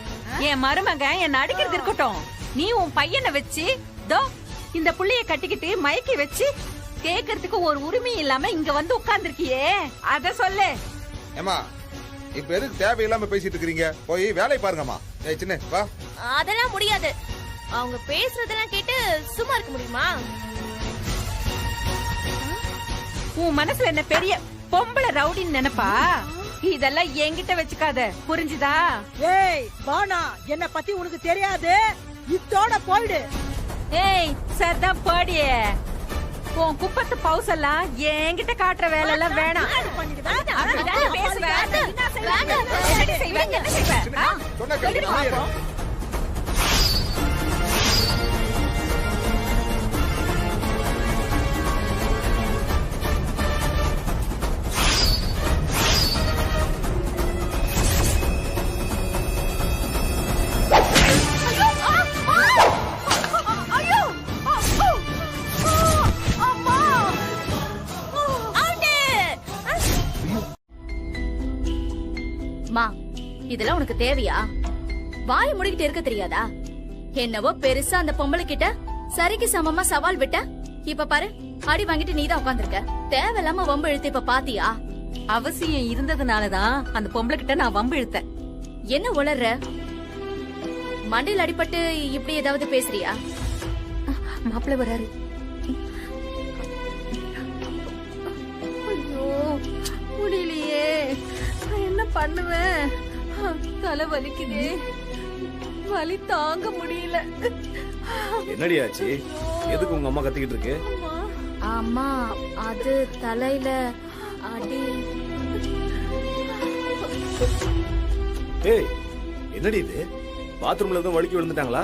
என் மருமகன் என்ன அடிக்கிறது இருக்கட்டும். நீ உன் பையனை வச்சு தோ இந்த புள்ளைய கட்டிக்கிட்டு மயக்கி வச்சு கேக்குறதுக்கு ஒரு உரிமை இல்லாம இங்க வந்து உட்கார்ந்துருக்கியே, அத சொல்லு. ஏமா இப்ப எதுக்கு தேவையில்லாம பேசிட்டு இருக்கீங்க? போய் வேலை பாருங்கம்மா. ஏய் சின்ன வா. அதெல்லாம் முடியாது. அவங்க பேசுறதெல்லாம் கேட்டு சும்மா இருக்க முடியுமா? உன் மனசுல என்ன பெரிய பொம்பளை ரவுடின்னு நினைப்பா? இதெல்லாம் என்கிட்ட வச்சுக்காத, புரிஞ்சுதா? ஏய் வானா, என்ன பத்தி உனக்கு தெரியாது, இத்தோட போயிடு. ஏய் சதான் போடியே. உன் குப்பத்து பவுஸ் எல்லாம் என்கிட்ட காட்டுற வேலை எல்லாம் வேணாம். இதெல்லாம் உனக்கு தேவையா? வாய் முடிக்கிட்டு இருக்க தெரியாதா? என்னவோ பெருசா அந்த பொம்பளை கிட்ட சரிக்கு சமமா சவால் விட்ட. இப்ப பாரு, அடி வாங்கிட்டு நீதான் உட்கார்ந்திருக்க. தேவையில்லாம வம்பு இழுத்து இப்ப பாத்தியா? அவசியம் இருந்ததுனாலதான் அந்த பொம்பளை கிட்ட நான் வம்பு இழுத்தேன். என்ன உளர்ற? மண்டையில் அடிபட்டு இப்படி ஏதாவது பேசுறியா? மாப்பிள்ள வராரு. ஐயோ முடியலையே, நான் என்ன பண்ணுவேன்? தலை வலிக்குதே, வலி தாங்க முடியல. என்னடி ஆச்சு? எதுக்கு உங்க அம்மா கத்திக்கிட்டு இருக்கு? அம்மா அது தலையில அடி. ஏய் என்னடி இது? பாத்ரூம்ல எதுவும் வழுக்கி விழுந்துட்டாங்களா?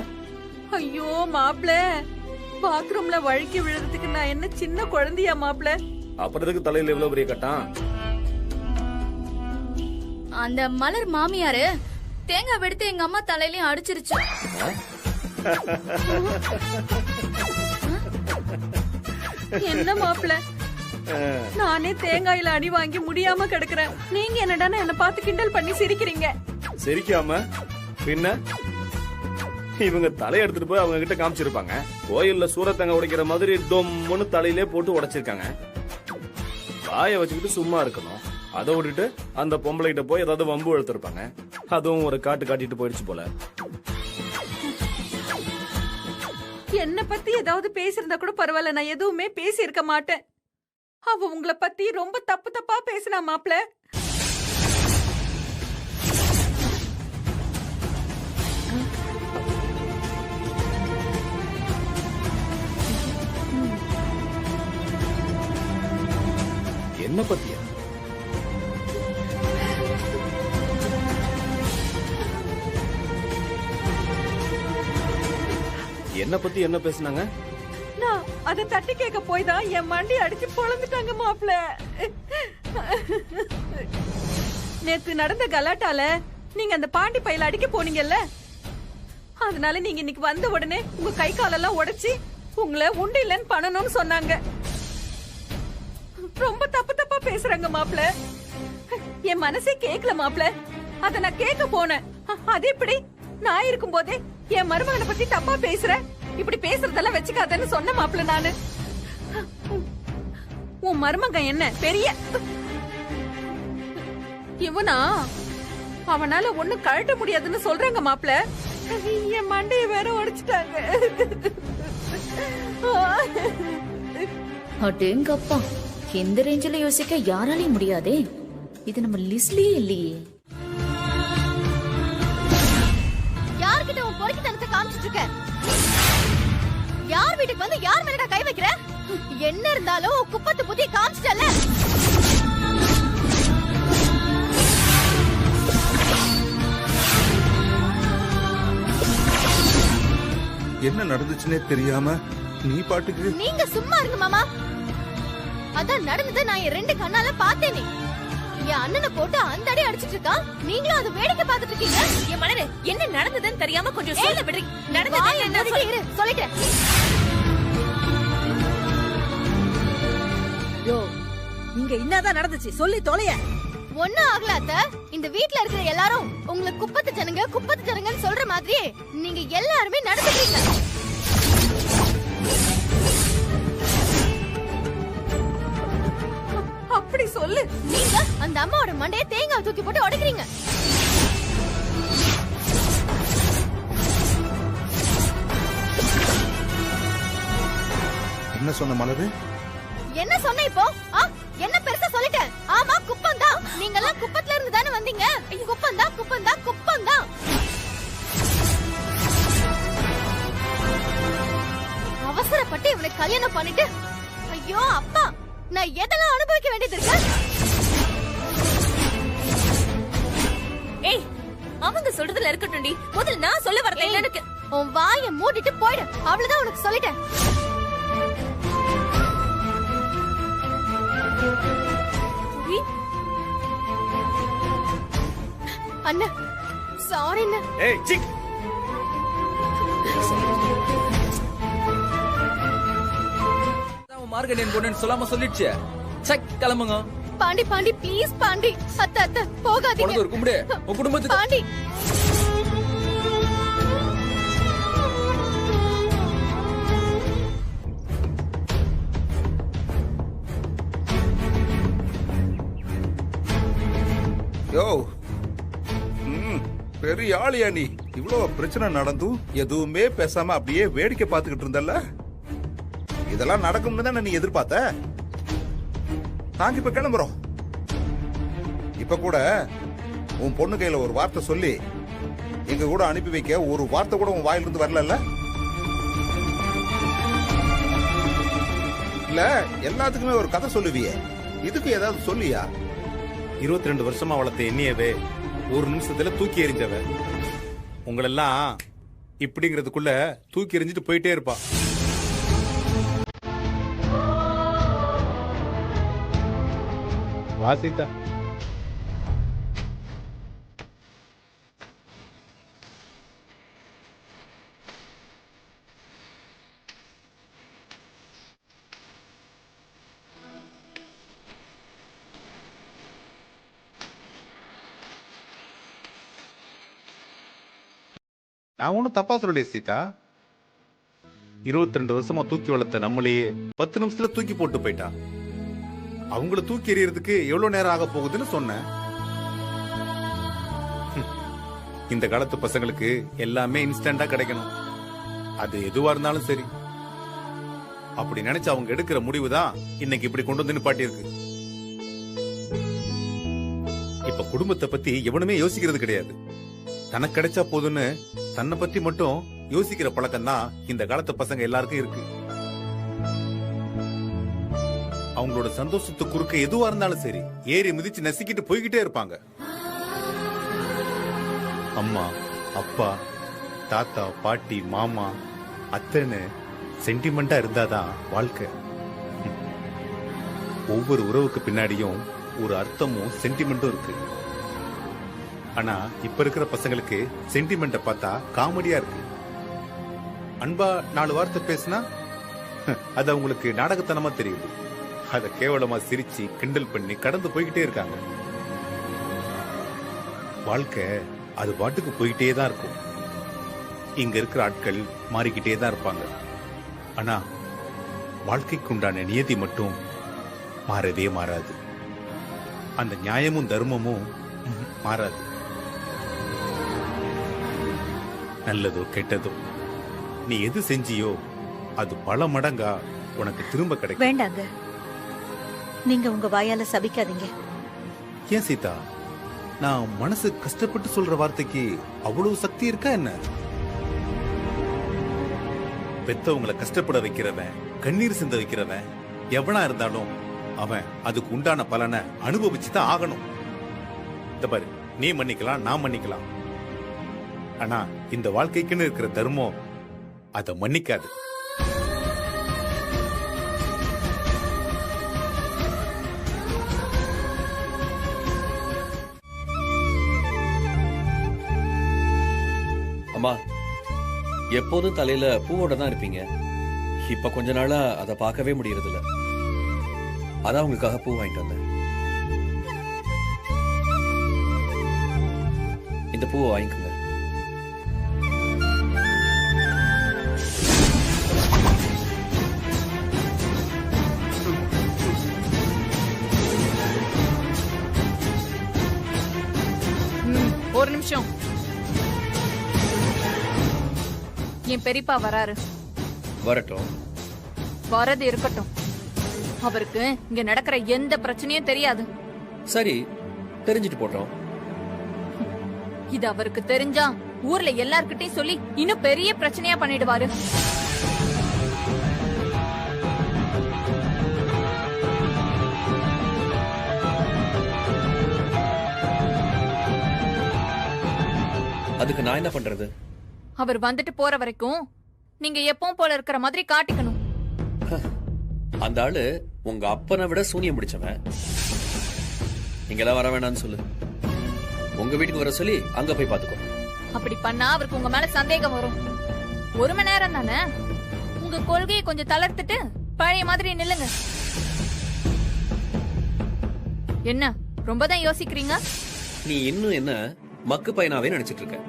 ஐயோ மாப்பிள்ள, பாத்ரூம்ல வழுக்கி விழுறதுக்கு நான் என்ன சின்ன குழந்தையா மாப்பிள்ள? அப்புறம் எதுக்கு தலையில இவ்வளவு பெரிய கட்டான்? அந்த மலர் மாமியாரு தேங்காய் வெடுத்து எங்க அம்மா தலையிலயும் அடிச்சிருச்சு. என்ன மாப்பிள்ள, நானே தேங்காயில அடி வாங்கி முடியாம கிடக்குறேன். நீங்க என்னடான்னு என்ன பார்த்து கிண்டல் பண்ணி சிரிக்கிறீங்க. சிரிக்காம பின்ன இவங்க தலையை எடுத்துட்டு போய் அவங்க கிட்ட காமிச்சிருப்பாங்க. கோயில்ல சூரத்தங்க உடைக்கிற மாதிரி தொம்முன்னு தலையிலே போட்டு உடைச்சிருக்காங்க. வாயை வச்சுக்கிட்டு சும்மா இருக்கணும். அதை விட்டுட்டு அந்த பொம்பளை கிட்ட போய் ஏதாவது வம்பு எடுத்திருப்பாங்க. அதுவும் ஒரு காட்டு காட்டிட்டு போயிடுச்சு போல. என்ன பத்தி ஏதாவது பேசிருந்தா கூட பரவாயில்ல, நான் எதுவுமே பேசி இருக்க மாட்டேன். அவ உங்களை பத்தி ரொம்ப தப்பு தப்பா பேசினா மாப்பிள்ள. என்ன பத்தியா? என்ன பத்தி என்ன பேசுனாங்க? நான் அதை தட்டி கேட்க போய் தான் என் மண்டி அடிச்சு பொழந்துட்டாங்க மாப்பிள்ள. நேத்து நடந்த கலாட்டால நீங்க அந்த பாண்டி பையில அடிக்க போனீங்கல்ல, அதனால நீங்க இன்னைக்கு வந்த உடனே உங்க கை காலெல்லாம் உடைச்சு உங்களை உண்டு இல்லைன்னு பண்ணணும்னு சொன்னாங்க. ரொம்ப தப்பு தப்பா பேசுறாங்க மாப்பிள்ள. என் மனசே கேக்கல மாப்பிள்ள. அத நான் கேட்க போனேன். அது எப்படி நான் இருக்கும் போதே என் மருமகனை பத்தி தப்பா பேசுற, இப்படி பேசுறதெல்லாம் வச்சுக்காதன்னு சொன்ன மாப்பிள்ள நானு. உன் மருமகன் என்ன பெரிய இவனா? அவனால ஒண்ணும் கழட்ட முடியாதுன்னு சொல்றாங்க மாப்பிள்ள. என் மண்டைய வேற உடைச்சிட்டாங்க. அடேங்கப்பா, எந்த ரேஞ்சில யோசிக்க யாராலையும் முடியாதே. இது நம்ம லிஸ்ட்லயே இல்லையே. யார்கிட்ட உன் பொறுக்கித்தனத்தை காமிச்சிட்டு இருக்க? யார் வீட்டுக்கு வந்து யார் மேலடா கை வைக்கிற? என்ன இருந்தாலும் குப்பத்து புத்தி காமிச்சிட்டல. என்ன நடந்துச்சுன்னே தெரியாம நீ பாட்டுக்கு. நீங்க சும்மா இருங்க மாமா. அதான் நடந்ததை நான் என் ரெண்டு கண்ணால பார்த்தேனே. என் அண்ணனை போட்டு அந்த அடி அடிச்சிட்டு இருக்கான், நீங்களும் அதை வேடிக்கை பார்த்துட்டு இருக்கீங்க. என் மலரு, என்ன நடந்ததுன்னு தெரியாம கொஞ்சம் சொல்ல விடுறீங்க. நடந்தது என்ன சொல்லிட்டேன். யோ, இங்க என்னதான் நடந்துச்சு சொல்லி தொலைய. ஒண்ணும் ஆகல அத்தை. இந்த வீட்ல இருக்கிற எல்லாரும் உங்களை குப்பத்து ஜனங்கன்னு சொல்ற மாதிரியே நீங்க எல்லாருமே நடந்துக்கிறீங்க. அப்படி சொல்லு. நீங்க அந்த அம்மாவோட மண்டைய தேங்காய் தூக்கி போட்டு உடைக்கிறீங்க. என்ன சொன்ன மலரு? என்ன சொன்ன இப்போ? என்ன பெருசா சொல்லிட்டேன்? ஆமா, குப்பம் தான். நீங்க எல்லாம் குப்பத்துல இருந்து தானே வந்தீங்க. குப்பம் தான். அவசரப்பட்டு இவனை கல்யாணம் பண்ணிட்டு, ஐயோ அப்பா, நான் எதெல்லாம் அனுபவிக்க வேண்டியது இருக்கு? ஏய், அவங்க சொல்றதுல இருக்கட்டும்டி. முதல்ல நான் சொல்ல வரல. எனக்கு உன் வாயை மூடிட்டு போயிடு. அவ்வளவுதான் உனக்கு சொல்லிட்டேன். அண்ணா சாரி அண்ணா. ஏய் சிக், மார்கெட் பொண்ணு சொல்லாம சொல்லிடுச்சு. சக் கிளம்புங்க. பாண்டி ப்ளீஸ் பாண்டி. அத்தை போகாதீங்க. ஒரு கும்பிடு உன் குடும்பத்துக்கு. பாண்டி யோ, பெரிய ஆளியா நீ? இவ்வளவு பிரச்சனை நடந்தும் எதுவுமே பேசாம அப்படியே வேடிக்கை பார்த்துக்கிட்டு இருந்தல்ல? இதெல்லாம் நடக்கும்னு தானே நீ எதிர்பார்த்த? நாங்க இப்ப கிளம்புறோம். இப்ப கூட உன் பொண்ணு கையில ஒரு வார்த்தை சொல்லி எங்க கூட அனுப்பி வைக்க ஒரு வார்த்தை கூட உன் வாயிலிருந்து வரல. இல்ல எல்லாத்துக்குமே ஒரு கதை சொல்லுவியே, இதுக்கு ஏதாவது சொல்லியா? 22 வருஷமா வளர்த்த எண்ணியவே ஒரு நிமிஷத்துல தூக்கி எறிஞ்சவ உங்களெல்லாம் இப்படிங்கிறதுக்குள்ள தூக்கி எறிஞ்சிட்டு போயிட்டே இருப்பா. வாசித்தா நான் ஒன்னும் தப்பா சொல்லலையே சீதா. 22 வருஷமா தூக்கி வளர்த்த நம்மளையே 10 நிமிஷத்துல தூக்கி போட்டு போயிட்டா. அவங்கள தூக்கி எறியறதுக்கு எவ்வளவு நேரம் ஆக போகுதுன்னு சொன்னேன். இந்த காலத்து பசங்களுக்கு எல்லாமே இன்ஸ்டன்டா கிடைக்கணும். அது எதுவா இருந்தாலும் சரி. அப்படி நினைச்சு அவங்க எடுக்கிற முடிவு தான் இன்னைக்கு இப்படி கொண்டு வந்து நிப்பாட்டி இருக்கு. இப்ப குடும்பத்தை பத்தி எவனுமே யோசிக்கிறது கிடையாது. தனக்கு கிடைச்சா போதுன்னு தன்னை பத்தி மட்டும் யோசிக்கிற பழக்கம் தான் இந்த காலத்து பசங்க எல்லாருக்கும் இருக்கு. அவங்களோட சந்தோஷத்து குறுக்க எதுவா இருந்தாலும் சரி ஏறி மிதிச்சு நசுக்கிட்டு போய்கிட்டே இருப்பாங்க. அம்மா, அப்பா, தாத்தா, பாட்டி, மாமா, அத்தனை சென்டிமெண்டா இருந்தாதான் வாழ்க்கை. ஒவ்வொரு உறவுக்கு பின்னாடியும் ஒரு அர்த்தமும் சென்டிமெண்ட்டும் இருக்கு. ஆனா இப்ப இருக்கிற பசங்களுக்கு சென்டிமெண்ட பார்த்தா காமெடியா இருக்கு. அன்பா 4 வார்த்தை பேசினா அது அவங்களுக்கு நாடகத்தனமா தெரியுது. அத கேவலமா சிரிச்சு கிண்டல் பண்ணி கடந்து போய்கிட்டே இருக்காங்க. வாழ்க்கை அது பாட்டுக்கு போயிட்டே தான் இருக்கும். இங்க இருக்கிற ஆட்கள் மாறிக்கிட்டே தான் இருப்பாங்க. ஆனா வாழ்க்கைக்கு உண்டான நியதி மட்டும் மாறவே மாறாது. அந்த நியாயமும் தர்மமும் மாறாது. நல்லதோ கெட்டதோ நீ எது செஞ்சியோ அது பல மடங்கா உனக்கு திரும்ப கிடைக்கும். வேண்டாங்க, நீங்க உங்க வாயால சபிக்காதீங்க. ஏன் சீதா, நான் மனசு கஷ்டப்பட்டு சொல்ற வார்த்தைக்கு அவ்வளவு சக்தி இருக்கா என்ன? பெத்தவங்களை கஷ்டப்பட வைக்கிறவன், கண்ணீர் சிந்த வைக்கிறவன் எவனா இருந்தாலும் அவன் அதுக்கு உண்டான பலனை அனுபவிச்சுதான் ஆகணும். இந்த பாரு, நீ மன்னிக்கலாம், நான் மன்னிக்கலாம். ஆனா இந்த வாழ்க்கைக்குன்னு இருக்கிற தர்மம் அதை மன்னிக்காது. அம்மா, எப்போதும் தலையில பூவோட தான் இருப்பீங்க. இப்ப கொஞ்ச நாளா அதை பார்க்கவே முடியறது இல்ல. அதான் உங்களுக்காக பூ வாங்கிட்டு வந்தேன். இந்த பூவை வாங்கிக்கோங்க. ஒரு நிமிஷம். என் பெரியப்பா வராரு. வரட்டும். வரது இருக்கட்டும். அவருக்கு இங்க நடக்கிற எந்த பிரச்சனையும் தெரியாது. சரி, தெரிஞ்சிட்டு போட்டோம். இது அவருக்கு தெரிஞ்சா ஊர்ல எல்லார்கிட்டயும் சொல்லி இன்னும் பெரிய பிரச்சனையா பண்ணிடுவாரு. அதுக்கு நான் என்ன பண்றது? அவர் வந்துட்டு போற வரைக்கும் நீங்க எப்பவும் போல இருக்கிற மாதிரி காட்டிக்கணும். அந்த ஆளு உங்க அப்பனை விட சூனியம் பிடிச்சவன். நீங்களாம் வர வேணாம்னு சொல்லு. உங்க வீட்டுக்கு வர சொல்லி அங்க போய் பாத்துக்கோ. அப்படி பண்ணா அவருக்கு உங்க மேல சந்தேகம் வரும். 1 மணி நேரம் தானே. உங்க கொள்கையை கொஞ்சம் தளர்த்துட்டு பழைய மாதிரி நில்லுங்க. என்ன ரொம்பதான் யோசிக்கிறீங்க? நீ இன்னும் என்ன மக்கு பையனாவே நினைச்சிட்டு இருக்க.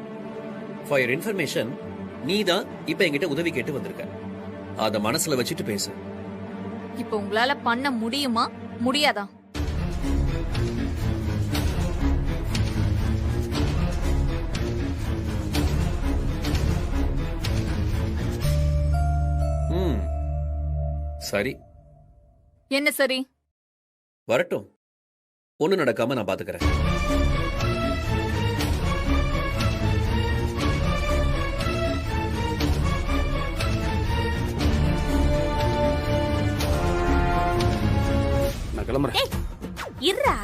ஃபார் யுவர் இன்ஃபர்மேஷன், நீ தான் இப்ப என்கிட்ட உதவி கேட்டு வந்திருக்க. அத மனசுல வச்சுட்டு பேசு. இப்ப உங்களால பண்ண முடியுமா முடியாதா? சரி. என்ன சரி? வரட்டும், ஒண்ணு நடக்காம நான் பாத்துக்கிறேன். நான் கிளம்புறேன். இருடா,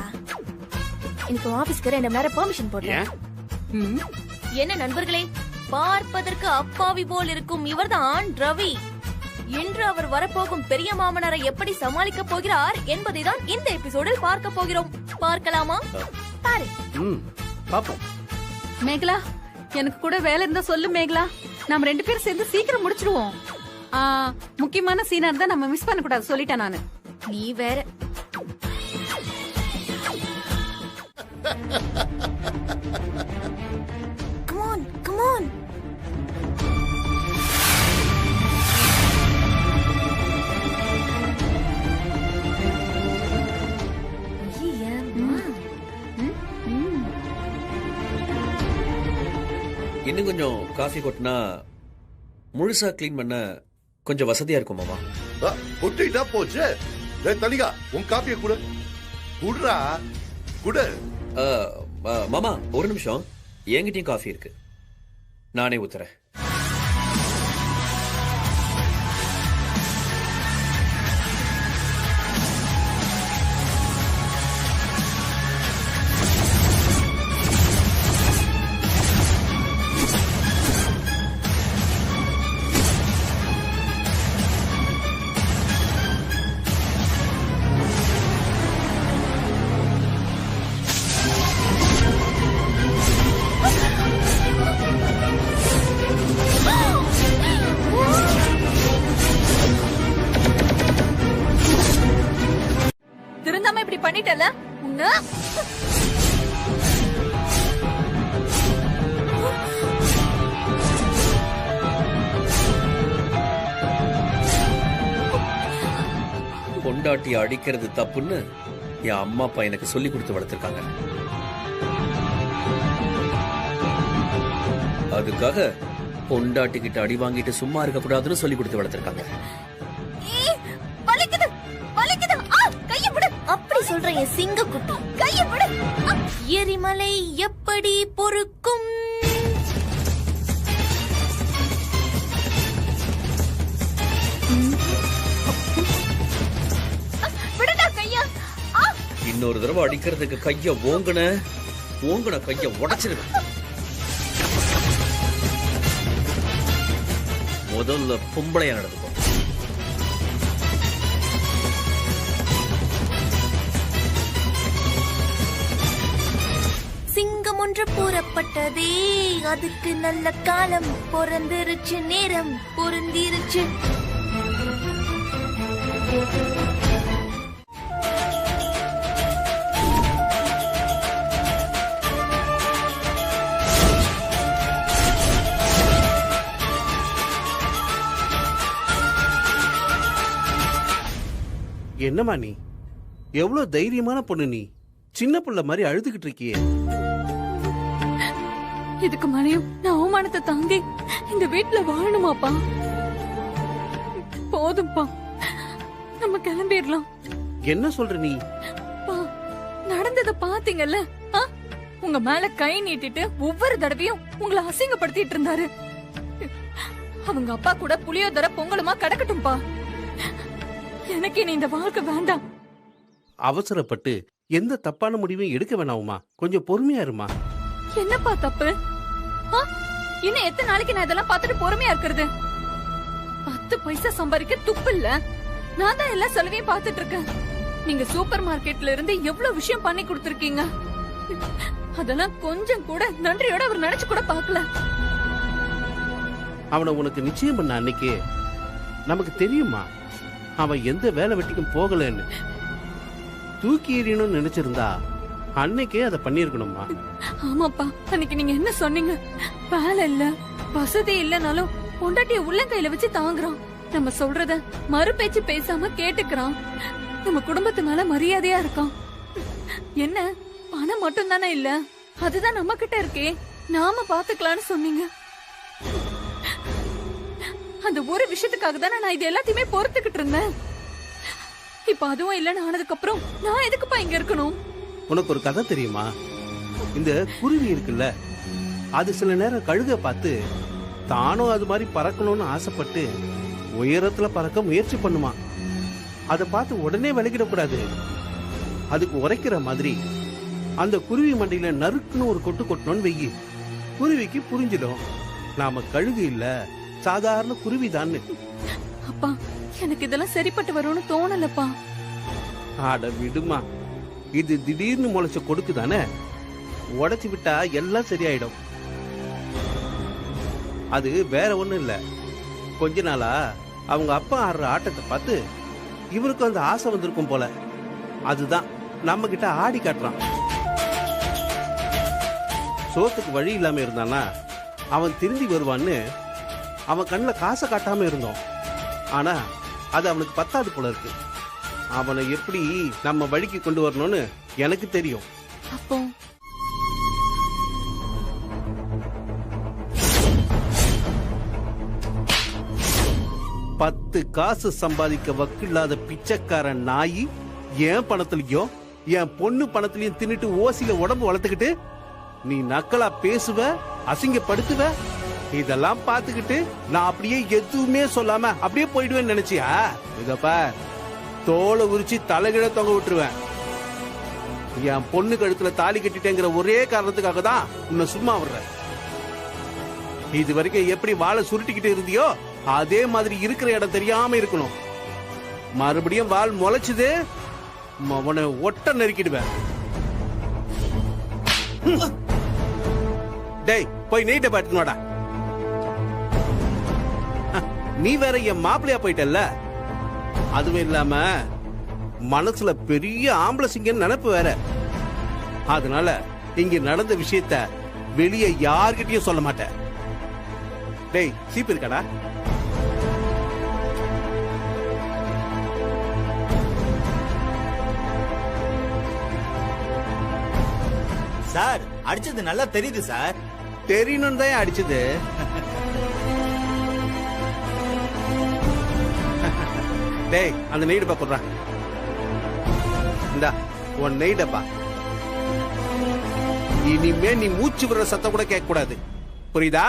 எனக்கு ஆபீஸ்க்கு 2 மணி நேரம் பெர்மிஷன் போடுறேன். என்ன நண்பர்களே, பார்ப்பதற்கு அப்பாவி போல் இருக்கும் இவர்தான் ரவி. இன்று அவர் வரப்போகும் பெரிய மாமனாரை எப்படி சமாளிக்க போகிறார் என்பதை தான் இந்த எபிசோடில் பார்க்க போகிறோம். பார்க்கலாமா? பாரு. பாப்போம். மேகலா, எனக்கு கூட வேலை இருந்தா சொல்லு மேகலா. நம்ம 2 பேரும் சேர்ந்து சீக்கிரம் முடிச்சிடுவோம். முக்கியமான சீனா இருந்தா நம்ம மிஸ் பண்ண கூடாது, சொல்லிட்டேன் நானு. நீ வேற. Come on, come on. இன்னும் கொஞ்சம் காஃபி கொட்டினா முழுசா கிளீன் பண்ண கொஞ்சம் வசதியா இருக்கும் மாமா. கொட்டிட்டா போச்சு. தனிகா, உன் காப்பியை குடு. குடுறா, குடு. மாமா ஒரு நிமிஷம், என்கிட்டயும் காஃபி இருக்கு, நானே ஊத்துறேன். திருந்தாம இப்படி பண்ணிட்டல உன்ன. பொண்டாட்டி அடிக்கிறது தப்புன்னு என் அம்மா அப்பா எனக்கு சொல்லி கொடுத்து வளர்த்திருக்காங்க. அதுக்காக பொண்டாட்டி கிட்ட அடி வாங்கிட்டு சும்மா இருக்க கூடாதுன்னு சொல்லி கொடுத்து வளர்த்திருக்காங்க. அப்படி சொல்ற என் சிங்க குட்டி, கைய விடு. எரிமலை எப்படி பொறுக்கும்? விடுடா கையா. இன்னொரு தடவை அடிக்கிறதுக்கு கைய ஓங்குன கைய உடைச்சிருவேன். முதல்ல பொம்பளையா நடந்துக்கும். சிங்கம் ஒன்று கூறப்பட்டதே, அதுக்கு நல்ல காலம் பொறந்திருச்சு, நேரம் பொருந்திருச்சு. என்னம்மா நீ? எவ்வளவு தைரியமான பொண்ணு நீ. சின்ன புள்ள மாதிரி அழுதுகிட்டு இருக்கியே. இதுக்கு மேலேயும் நான் அவமானத்தை தாங்கி இந்த வீட்டுல வாழணுமாப்பா? போதும்பா, நம்ம கிளம்பிடலாம். என்ன சொல்ற நீ? நடந்தத பாத்தீங்கல்ல, உங்க மேல கை நீட்டிட்டு ஒவ்வொரு தடவையும் உங்களை அசிங்கப்படுத்திட்டு இருந்தாரு. அவங்க அப்பா கூட புளியோதர பொங்கலுமா கிடக்கட்டும்பா. எனக்கு நீ இந்த வாழ்க்கை வேண்டாம். அவசரப்பட்டு எந்த தப்பான முடிவையும் எடுக்க வேணாமா? கொஞ்சம் பொறுமையா இருமா. என்னப்பா தப்பு? இன்னும் எத்தனை நாளைக்கு நான் இதெல்லாம் பார்த்துட்டு பொறுமையா இருக்கிறது? 10 பைசா சம்பாதிக்க துப்பு இல்ல. நான் தான் எல்லா செலவையும் பார்த்துட்டு இருக்கேன். நீங்க சூப்பர் மார்க்கெட்ல இருந்து எவ்வளவு விஷயம் பண்ணி கொடுத்திருக்கீங்க. அதெல்லாம் கொஞ்சம் கூட நன்றியோட அவர் நினைச்சு கூட பார்க்கல. அவனை உனக்கு நிச்சயம் பண்ண அன்னைக்கு நமக்கு தெரியுமா அவன் எந்த வேலை வெட்டிக்கும் போகலன்னு. தூக்கி எறியணும்னு நினைச்சிருந்தா அன்னைக்கே அதை பண்ணிருக்கணுமா? ஆமாப்பா, அன்னைக்கு நீங்க என்ன சொன்னீங்க? வேலை இல்ல, வசதி இல்லனாலும் பொண்டாட்டிய உள்ளங்கையில வச்சு தாங்குறான். நம்ம சொல்றத மறு பேச்சு பேசாம கேட்டுக்கிறான். நம்ம குடும்பத்து மேல மரியாதையா இருக்கான். என்ன பணம் மட்டும் தானே இல்ல, அதுதான் நம்ம கிட்ட இருக்கே, நாம பாத்துக்கலாம்னு சொன்னீங்க. அந்த ஒரு விஷயத்துக்காக தானே நான் இது எல்லாத்தையுமே பொறுத்துக்கிட்டு இருந்தேன். இப்ப அதுவும் இல்லைன்னு ஆனதுக்கு அப்புறம் நான் எதுக்குப்பா இங்க இருக்கணும்? உனக்கு ஒரு கதை தெரியுமா? இந்த குருவி இருக்குல்ல, அது சில நேரம் கழுக பார்த்து தானும் அது மாதிரி பறக்கணும்னு ஆசைப்பட்டு உயரத்துல பறக்க முயற்சி பண்ணுமா. அதை பார்த்து உடனே விலகிடக்கூடாது. அதுக்கு உரைக்கிற மாதிரி அந்த குருவி மண்டையில நறுக்குன்னு ஒரு கொட்டு கொட்டணும்னு வெயி. குருவிக்கு புரிஞ்சிடும் நாம கழுகு இல்ல, சாதாரண குருவிதான்னு. அப்பா, எனக்கு இதெல்லாம் சரிப்பட்டு வரும்னு தோணலப்பா. ஆட விடுமா, இது திடீர்னு முளைச்ச கொடுக்கு தானே, உடைச்சு விட்டா எல்லாம் சரியாயிடும். அது வேற ஒண்ணும் இல்ல, கொஞ்ச நாளா அவங்க அப்பா ஆடுற ஆட்டத்தை பார்த்து இவருக்கும் அந்த ஆசை வந்திருக்கும் போல. அதுதான் நம்ம கிட்ட ஆடி காட்டுறான். சோத்துக்கு வழி இல்லாம இருந்தானா அவன் திரும்பி வருவான்னு அவன் கண்ணுல காசை காட்டாம இருந்தோம். ஆனா அது அவனுக்கு பத்தாது போல இருக்கு. அவனை எப்படி நம்ம வழிக்கு கொண்டு வரணும்னு எனக்கு தெரியும். அப்போ பத்து காசு சம்பாதிக்க வக்கில்லாத பிச்சைக்காரன் நாயி என் பணத்திலயும் என் பொண்ணு பணத்திலயும் தின்னுட்டு ஓசில உடம்பு வளர்த்துக்கிட்டு நீ நக்கலா பேசுவ, அசிங்கப்படுத்துவ. இதெல்லாம் பார்த்துக்கிட்டு நான் அப்படியே எதுவுமே சொல்லாம அப்படியே போயிடுவேன்னு நினைச்சியா? இதப்பா தோலை உரிச்சு தலைகிழ தொங்க விட்டுருவேன். என் பொண்ணு கழுத்துல தாலி கட்டிட்டேங்கிற ஒரே காரணத்துக்காக தான் உன்னை சும்மா விடுறேன். இது வரைக்கும் எப்படி வாழை சுருட்டிக்கிட்டு இருந்தியோ அதே மாதிரி இருக்கிற இடம் தெரியாம இருக்கணும். மறுபடியும் வால் முளைச்சுது, உன்னை ஒட்ட நெருக்கிடுவேன். டேய், போய் நெய்ட்ட பாட்டுனோடா. நீ வேற என் மாப்பிளையா போயிட்டல்ல, அதுவும் இல்லாம மனசுல பெரிய ஆம்பளை சிங்கன்னு நினைப்பு வேற. அதனால இங்க நடந்த விஷயத்த வெளியே யார்கிட்டயும் சொல்ல மாட்டேன். டேய், சீப்பு இருக்காடா? சார், அடிச்சது நல்லா தெரியுது சார். தெரியணும் தான் அடிச்சது. டேய், அந்த நெய் டப்பா கொடுறா. இந்தா உன் நெய் டப்பா. இனிமே நீ மூச்சு விடுற சத்தம் கூட கேட்க கூடாது, புரியுதா?